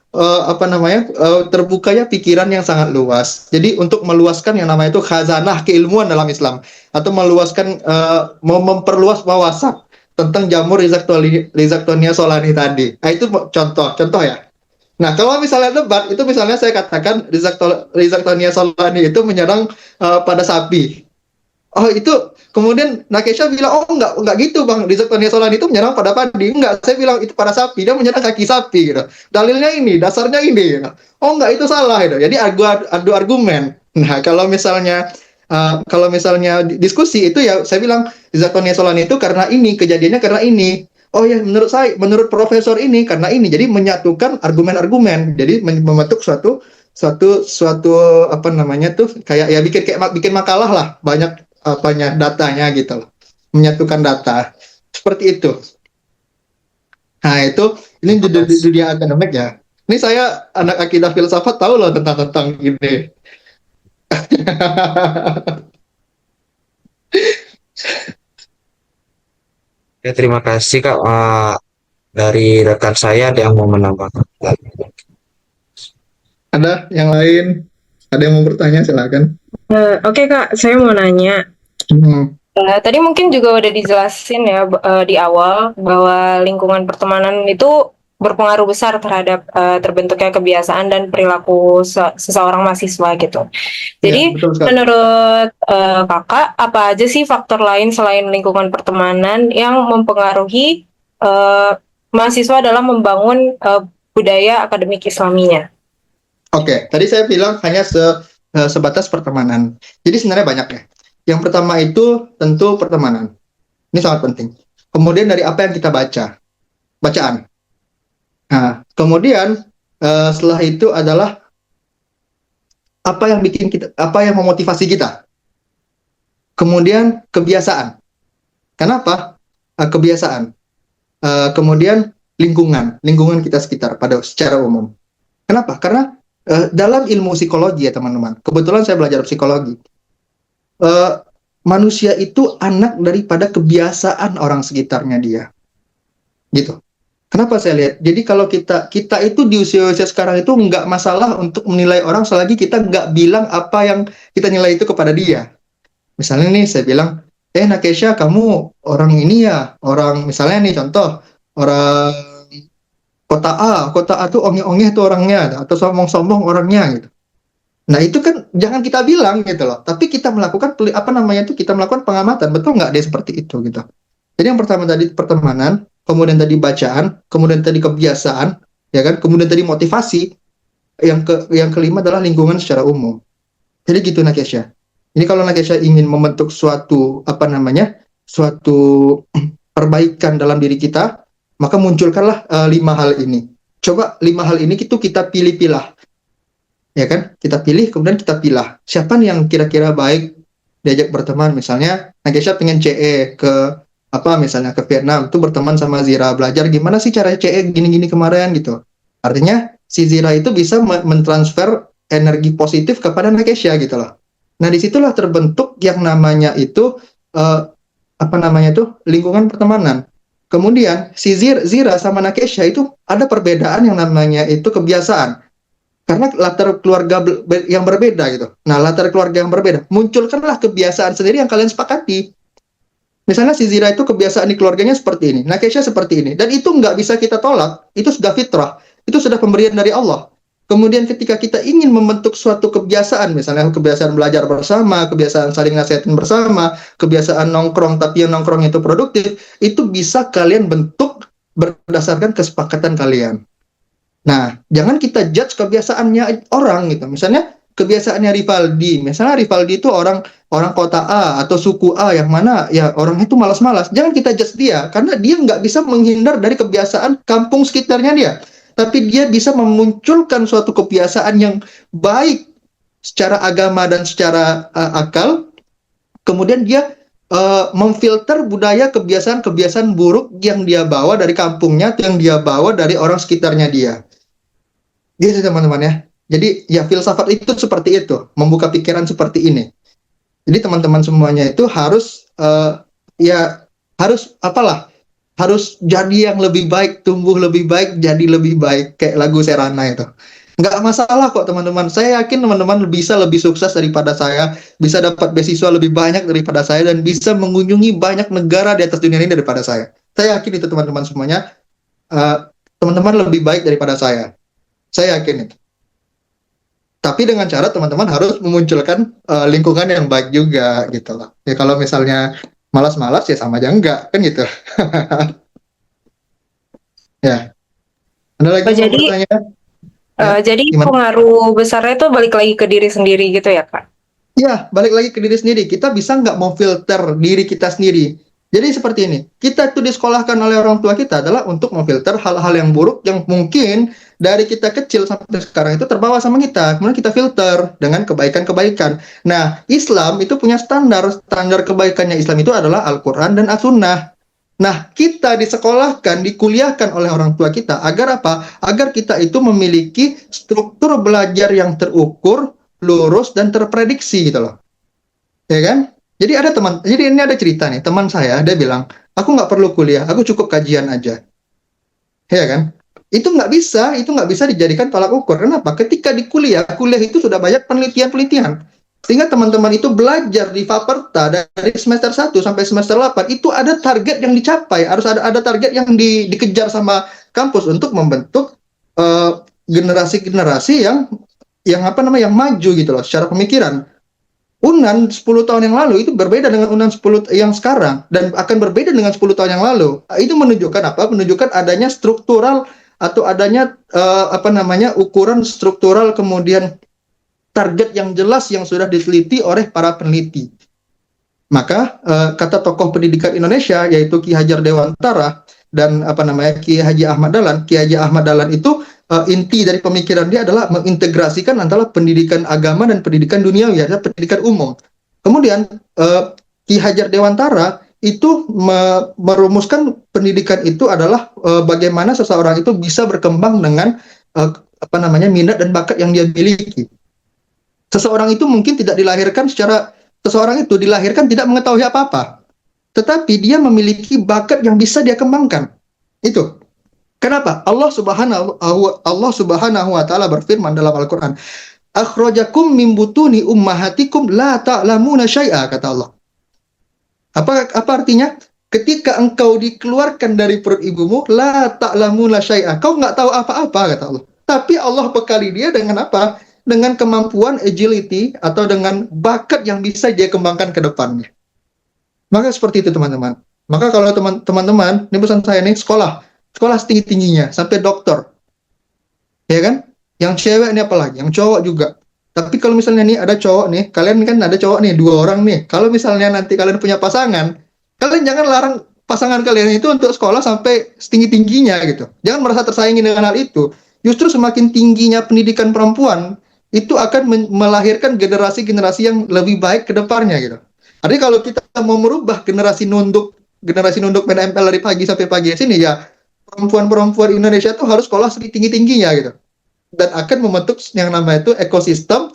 terbukanya pikiran yang sangat luas. Jadi untuk meluaskan yang namanya itu khazanah keilmuan dalam Islam atau meluaskan memperluas wawasan tentang jamur Rhizoctonia solani tadi. Nah, itu contoh ya. Nah, kalau misalnya debat, itu misalnya saya katakan Rhizoctonia solani itu menyerang pada sapi. Oh, itu kemudian Nakesha bilang, oh enggak gitu Bang, Rhizoctonia solani itu menyerang pada padi. Enggak, saya bilang itu pada sapi, dia menyerang kaki sapi gitu. Dalilnya ini, dasarnya ini gitu. Oh enggak, itu salah gitu. Jadi adu argumen. Nah, kalau misalnya diskusi itu ya saya bilang Rhizoctonia solani itu karena ini, kejadiannya karena ini. Oh ya, menurut profesor ini karena ini. Jadi menyatukan argumen-argumen. Jadi membentuk suatu apa namanya tuh kayak ya bikin makalah lah, banyak datanya gitu loh. Menyatukan data. Seperti itu. Nah, ini dunia akademik ya. Ini saya anak akidah filsafat tahu loh tentang ini. Ya, terima kasih Kak. Dari rekan saya ada yang mau menambahkan. Ada yang lain? Ada yang mau bertanya? Silakan. Oke Kak, saya mau nanya. Tadi mungkin juga udah dijelasin ya di awal bahwa lingkungan pertemanan itu berpengaruh besar terhadap terbentuknya kebiasaan dan perilaku seseorang mahasiswa gitu. Jadi menurut Kakak, apa aja sih faktor lain selain lingkungan pertemanan yang mempengaruhi mahasiswa dalam membangun budaya akademik Islaminya? Oke, tadi saya bilang hanya sebatas pertemanan. Jadi sebenarnya banyak ya. Yang pertama itu tentu pertemanan. Ini sangat penting. Kemudian dari apa yang kita bacaan. Nah, kemudian setelah itu adalah apa yang memotivasi kita. Kemudian kebiasaan. Kenapa? Kebiasaan. Kemudian lingkungan kita sekitar secara umum. Kenapa? Karena dalam ilmu psikologi ya teman-teman. Kebetulan saya belajar psikologi. Manusia itu anak daripada kebiasaan orang sekitarnya dia. Gitu. Kenapa saya lihat? Jadi kalau kita itu di usia-usia sekarang itu nggak masalah untuk menilai orang selagi kita nggak bilang apa yang kita nilai itu kepada dia. Misalnya nih saya bilang, Nakesha kamu orang ini ya, orang misalnya nih contoh, orang kota A tuh ongeh-ongeh tuh orangnya, atau sombong-sombong orangnya gitu. Nah itu kan jangan kita bilang gitu loh, tapi kita melakukan kita melakukan pengamatan, betul nggak dia seperti itu gitu. Jadi yang pertama tadi pertemanan, kemudian tadi bacaan, kemudian tadi kebiasaan, ya kan, kemudian tadi motivasi, yang kelima adalah lingkungan secara umum. Jadi gitu Nakesha. Ini kalau Nakesha ingin membentuk suatu perbaikan dalam diri kita, maka munculkanlah 5 hal ini. Coba 5 hal ini kita pilih-pilah. Ya kan? Kita pilih, kemudian kita pilah. Siapa nih yang kira-kira baik diajak berteman? Misalnya, Nakesha pengen CE misalnya ke Vietnam, tuh berteman sama Zira, belajar gimana sih cara CE gini-gini kemarin gitu. Artinya, si Zira itu bisa mentransfer energi positif kepada Nakesha gitu loh. Nah, disitulah terbentuk yang namanya itu, lingkungan pertemanan. Kemudian, si Zira sama Nakesha itu ada perbedaan yang namanya itu kebiasaan. Karena latar keluarga yang berbeda gitu. Nah, latar keluarga yang berbeda, munculkanlah kebiasaan sendiri yang kalian sepakati. Misalnya si Zira itu kebiasaan di keluarganya seperti ini, Nakesha seperti ini. Dan itu nggak bisa kita tolak, itu sudah fitrah. Itu sudah pemberian dari Allah. Kemudian ketika kita ingin membentuk suatu kebiasaan, misalnya kebiasaan belajar bersama, kebiasaan saling nasihatin bersama, kebiasaan nongkrong tapi yang nongkrong itu produktif, itu bisa kalian bentuk berdasarkan kesepakatan kalian. Nah, jangan kita judge kebiasaannya orang gitu. Misalnya kebiasaannya Rivaldi, misalnya Rivaldi itu orang orang kota A atau suku A yang mana ya orang itu malas-malas. Jangan kita judge dia karena dia nggak bisa menghindar dari kebiasaan kampung sekitarnya dia. Tapi dia bisa memunculkan suatu kebiasaan yang baik secara agama dan secara akal. Kemudian dia memfilter budaya kebiasaan-kebiasaan buruk yang dia bawa dari kampungnya, yang dia bawa dari orang sekitarnya dia. Gitu teman-teman ya. Jadi ya filsafat itu seperti itu, membuka pikiran seperti ini. Jadi teman-teman semuanya itu harus ya harus apalah, harus jadi yang lebih baik, tumbuh lebih baik, jadi lebih baik kayak lagu Serana itu. Nggak masalah kok teman-teman. Saya yakin teman-teman bisa lebih sukses daripada saya, bisa dapat beasiswa lebih banyak daripada saya, dan bisa mengunjungi banyak negara di atas dunia ini daripada saya. Saya yakin itu teman-teman semuanya. Teman-teman lebih baik daripada saya. Saya yakin itu. Tapi dengan cara teman-teman harus memunculkan lingkungan yang baik juga gitu loh. Ya kalau misalnya malas-malas ya sama aja enggak kan gitu. Ya. Ada lagi Oh, yang mau bertanya? Ya, jadi gimana? pengaruh besarnya itu balik lagi ke diri sendiri gitu ya, Kak? Ya, balik lagi ke diri sendiri. Kita bisa nggak mau filter diri kita sendiri. Jadi seperti ini, kita itu disekolahkan oleh orang tua kita adalah untuk memfilter hal-hal yang buruk yang mungkin dari kita kecil sampai sekarang itu terbawa sama kita. Kemudian kita filter dengan kebaikan-kebaikan. Nah, Islam itu punya standar. Standar kebaikannya Islam itu adalah Al-Quran dan As-Sunnah. Nah, kita disekolahkan, dikuliahkan oleh orang tua kita agar apa? Agar kita itu memiliki struktur belajar yang terukur, lurus, dan terprediksi gitu loh. Ya kan? Jadi ini ada cerita nih, teman saya, dia bilang, aku nggak perlu kuliah, aku cukup kajian aja. Ya kan? Itu nggak bisa dijadikan tolak ukur. Kenapa? Ketika di kuliah itu sudah banyak penelitian-penelitian. Sehingga teman-teman itu belajar di Faperta dari semester 1 sampai semester 8 itu ada target yang dicapai, harus ada target yang dikejar sama kampus untuk membentuk generasi-generasi yang apa namanya yang maju gitu loh secara pemikiran. Unan 10 tahun yang lalu itu berbeda dengan Unan 10 yang sekarang dan akan berbeda dengan 10 tahun yang lalu. Itu menunjukkan apa? Menunjukkan adanya struktural atau adanya apa namanya ukuran struktural, kemudian target yang jelas yang sudah diteliti oleh para peneliti. Maka kata tokoh pendidikan Indonesia yaitu Ki Hajar Dewantara dan apa namanya Ki Haji Ahmad Dahlan. Ki Haji Ahmad Dahlan itu inti dari pemikiran dia adalah mengintegrasikan antara pendidikan agama dan pendidikan duniawi, ya, pendidikan umum. Kemudian Ki Hajar Dewantara itu merumuskan pendidikan itu adalah bagaimana seseorang itu bisa berkembang dengan apa namanya minat dan bakat yang dia miliki. Seseorang itu mungkin tidak dilahirkan seseorang itu dilahirkan tidak mengetahui apa-apa, tetapi dia memiliki bakat yang bisa dia kembangkan. Itu. Kenapa? Allah Subhanahu wa taala berfirman dalam Al-Qur'an, "Akhrajakum min butuni ummahatikum la ta'lamuna syai'a," kata Allah. Apa artinya? Ketika engkau dikeluarkan dari perut ibumu, la ta'lamuna syai'a. Kau nggak tahu apa-apa, kata Allah. Tapi Allah bekali dia dengan apa? Dengan kemampuan agility atau dengan bakat yang bisa dia kembangkan ke depannya. Maka seperti itu teman-teman. Maka kalau teman-teman, ini pesan saya nih, sekolah setinggi-tingginya sampai dokter. Ya kan? Yang cewek ini apalagi, yang cowok juga. Tapi kalau misalnya nih ada cowok nih, kalian kan ada cowok nih, 2 orang nih. Kalau misalnya nanti kalian punya pasangan, kalian jangan larang pasangan kalian itu untuk sekolah sampai setinggi-tingginya gitu. Jangan merasa tersaingi dengan hal itu. Justru semakin tingginya pendidikan perempuan, itu akan melahirkan generasi-generasi yang lebih baik ke depannya gitu. Jadi kalau kita mau merubah generasi nunduk main ML dari pagi sampai pagi sini, ya perempuan-perempuan Indonesia tuh harus sekolah setinggi-tingginya gitu. Dan akan membentuk yang namanya itu ekosistem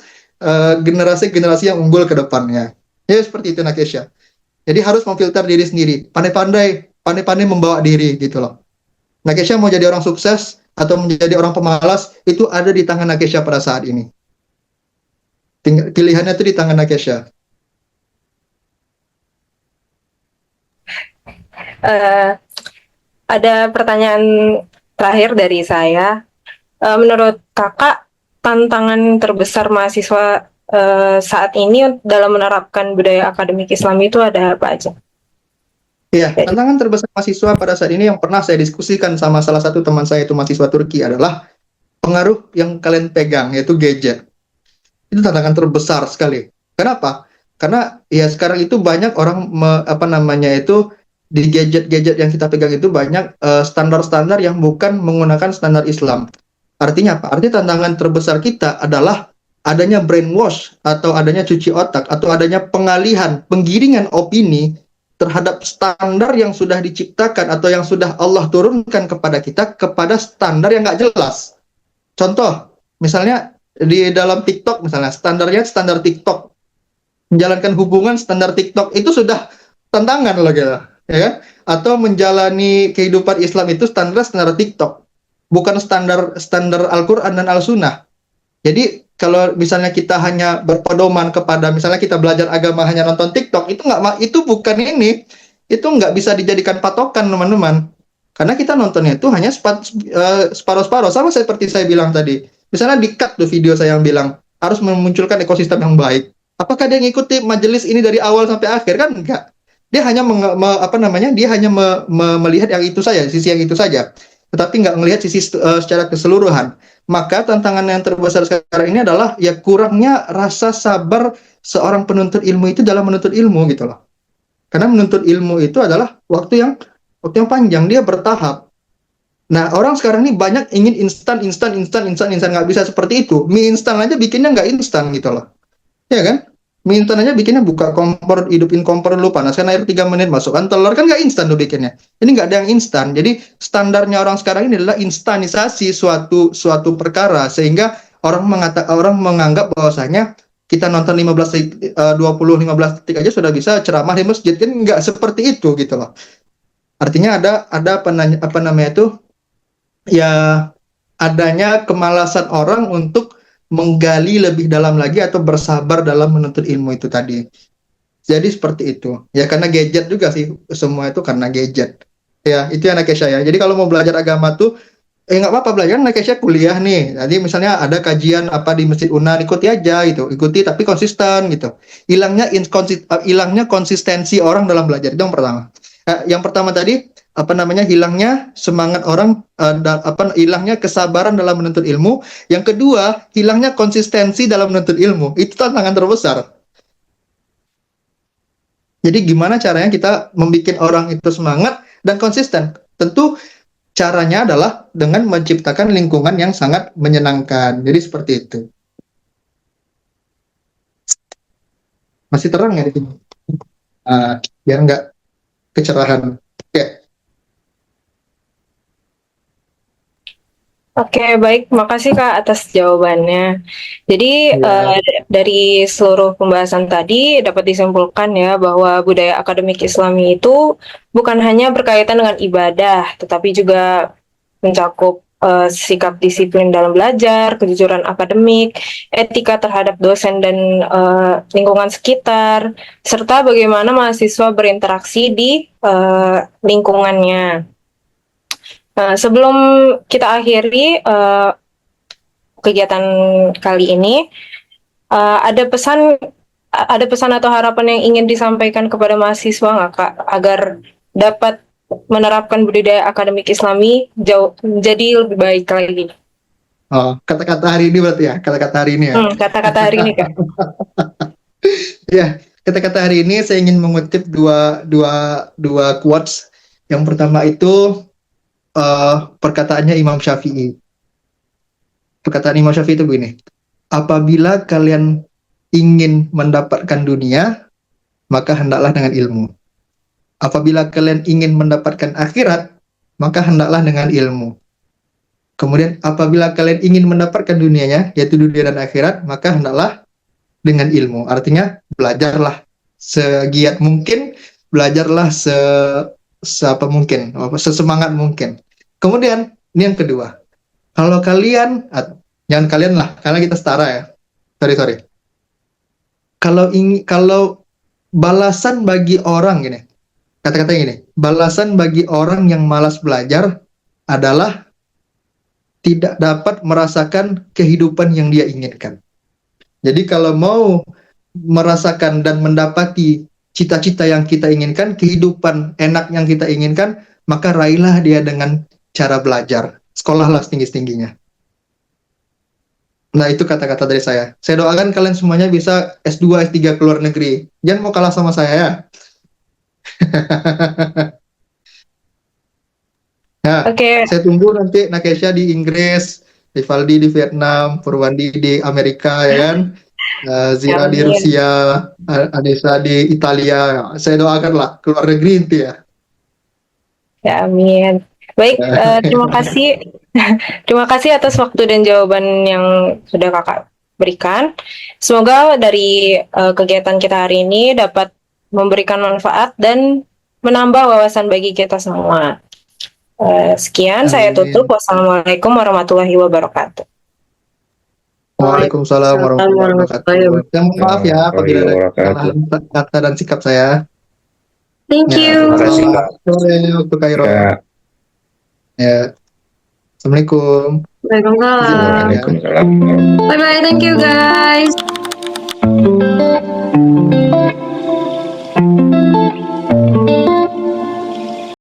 generasi-generasi yang unggul ke depannya. Ya seperti itu Nakesha. Jadi harus memfilter diri sendiri, pandai-pandai membawa diri gitu loh. Nakesha mau jadi orang sukses atau menjadi orang pemalas itu ada di tangan Nakesha pada saat ini. Pilihannya itu di tangan Nakesha. Ada pertanyaan terakhir dari saya. Menurut kakak, tantangan terbesar mahasiswa saat ini dalam menerapkan budaya akademik Islam itu ada apa aja? Ya, tantangan terbesar mahasiswa pada saat ini yang pernah saya diskusikan sama salah satu teman saya itu mahasiswa Turki adalah pengaruh yang kalian pegang, yaitu gadget. Itu tantangan terbesar sekali. Kenapa? Karena ya sekarang itu banyak orang di gadget-gadget yang kita pegang itu banyak standar-standar yang bukan menggunakan standar Islam. Artinya apa? Artinya tantangan terbesar kita adalah adanya brainwash atau adanya cuci otak atau adanya pengalihan, penggiringan opini terhadap standar yang sudah diciptakan atau yang sudah Allah turunkan kepada kita kepada standar yang nggak jelas. Contoh, misalnya di dalam TikTok misalnya, standarnya standar TikTok. Menjalankan hubungan standar TikTok itu sudah tantangan loh gitu, ya kan? Atau menjalani kehidupan Islam itu standar TikTok, bukan standar Al-Qur'an dan Al-Sunnah. Jadi kalau misalnya kita hanya berpedoman kepada misalnya kita belajar agama hanya nonton TikTok, itu nggak bisa dijadikan patokan teman-teman. Karena kita nontonnya itu hanya separuh-separuh, sama seperti saya bilang tadi. Misalnya di-cut tuh video saya yang bilang harus memunculkan ekosistem yang baik. Apakah dia ngikuti majelis ini dari awal sampai akhir? Kan enggak. Dia hanya melihat yang itu saja, sisi yang itu saja. Tetapi nggak melihat sisi secara keseluruhan. Maka tantangan yang terbesar sekarang ini adalah ya kurangnya rasa sabar seorang penuntut ilmu itu dalam menuntut ilmu gitu loh. Karena menuntut ilmu itu adalah waktu yang panjang, dia bertahap. Nah, orang sekarang ini banyak ingin instan, nggak bisa seperti itu. Mie instan aja bikinnya nggak instan gitu loh. Ya kan? Mie instan aja bikinnya buka kompor, hidupin kompor dulu, panaskan air 3 menit, masukkan telur, kan nggak instan tuh bikinnya. Ini nggak ada yang instan. Jadi standarnya orang sekarang ini adalah instanisasi suatu perkara, sehingga orang menganggap bahwasanya kita nonton 15 detik aja sudah bisa ceramah di masjid, kan nggak seperti itu gitu loh. Artinya ada adanya kemalasan orang untuk menggali lebih dalam lagi atau bersabar dalam menuntut ilmu itu tadi. Jadi seperti itu. Ya karena gadget juga sih, semua itu karena gadget. Ya, itu yang Nakesha ya. Jadi kalau mau belajar agama tuh nggak apa-apa belajar, Nakesha kuliah nih. Jadi misalnya ada kajian apa di Masjid Unan, ikuti aja gitu. Ikuti tapi konsisten gitu. Hilangnya konsistensi orang dalam belajar, itu yang pertama. Yang pertama tadi hilangnya semangat orang, hilangnya kesabaran dalam menuntut ilmu. Yang kedua, hilangnya konsistensi dalam menuntut ilmu. Itu tantangan terbesar. Jadi gimana caranya kita membuat orang itu semangat dan konsisten? Tentu caranya adalah dengan menciptakan lingkungan yang sangat menyenangkan. Jadi seperti itu. Masih terang ya di sini? Biar nggak kecerahan. Oke, baik. Makasih Kak atas jawabannya. Jadi dari seluruh pembahasan tadi dapat disimpulkan ya bahwa budaya akademik Islami itu bukan hanya berkaitan dengan ibadah, tetapi juga mencakup sikap disiplin dalam belajar, kejujuran akademik, etika terhadap dosen dan lingkungan sekitar, serta bagaimana mahasiswa berinteraksi di lingkungannya. Sebelum kita akhiri kegiatan kali ini, ada pesan atau harapan yang ingin disampaikan kepada mahasiswa nggak Kak, agar dapat menerapkan budaya akademik Islami jadi lebih baik lagi? Oh, kata-kata hari ini berarti ya, kata-kata hari ini ya. Kata-kata hari ini Kak. Ya, kata-kata hari ini saya ingin mengutip dua quotes. Yang pertama itu perkataannya Imam Syafi'i. Perkataan Imam Syafi'i itu begini: apabila kalian ingin mendapatkan dunia, maka hendaklah dengan ilmu. Apabila kalian ingin mendapatkan akhirat, maka hendaklah dengan ilmu. Kemudian apabila kalian ingin mendapatkan dunianya, yaitu dunia dan akhirat, maka hendaklah dengan ilmu. Artinya belajarlah segiat mungkin, belajarlah sesemangat mungkin. Kemudian ini yang kedua, kalau kalian, jangan kalian lah, karena kita setara ya. Sorry. Kalau balasan bagi orang gini, kata-katanya gini, balasan bagi orang yang malas belajar adalah tidak dapat merasakan kehidupan yang dia inginkan. Jadi kalau mau merasakan dan mendapati cita-cita yang kita inginkan, kehidupan enak yang kita inginkan, maka raihlah dia dengan cara belajar. Sekolahlah setinggi-tingginya. Nah, itu kata-kata dari saya. Saya doakan kalian semuanya bisa S2, S3 ke luar negeri. Jangan mau kalah sama saya ya. Nah, Oke. saya tunggu nanti Nakesha di Inggris, Rivaldi di Vietnam, Purwandi di Amerika, ya kan? Zira di Amin. Rusia, Anissa di Italia. Saya doakan lah keluar negeri inti ya. Ya, amin. Baik, terima kasih. Terima kasih atas waktu dan jawaban yang sudah Kakak berikan. Semoga dari kegiatan kita hari ini dapat memberikan manfaat dan menambah wawasan bagi kita semua. Sekian, saya Amin. tutup. Wassalamualaikum warahmatullahi wabarakatuh. Waalaikumsalam warahmatullahi wabarakatuh. Yang maaf ya apabila ada Wabarakatuh. kesalahan kata dan sikap saya. Thank Ya, you. Terima kasih, selamat Kak. sore waktu Kairo. Ya, Ya. Assalamualaikum. Waalaikumsalam. Izin makan ya. Waalaikumsalam. Bye bye. Thank you guys.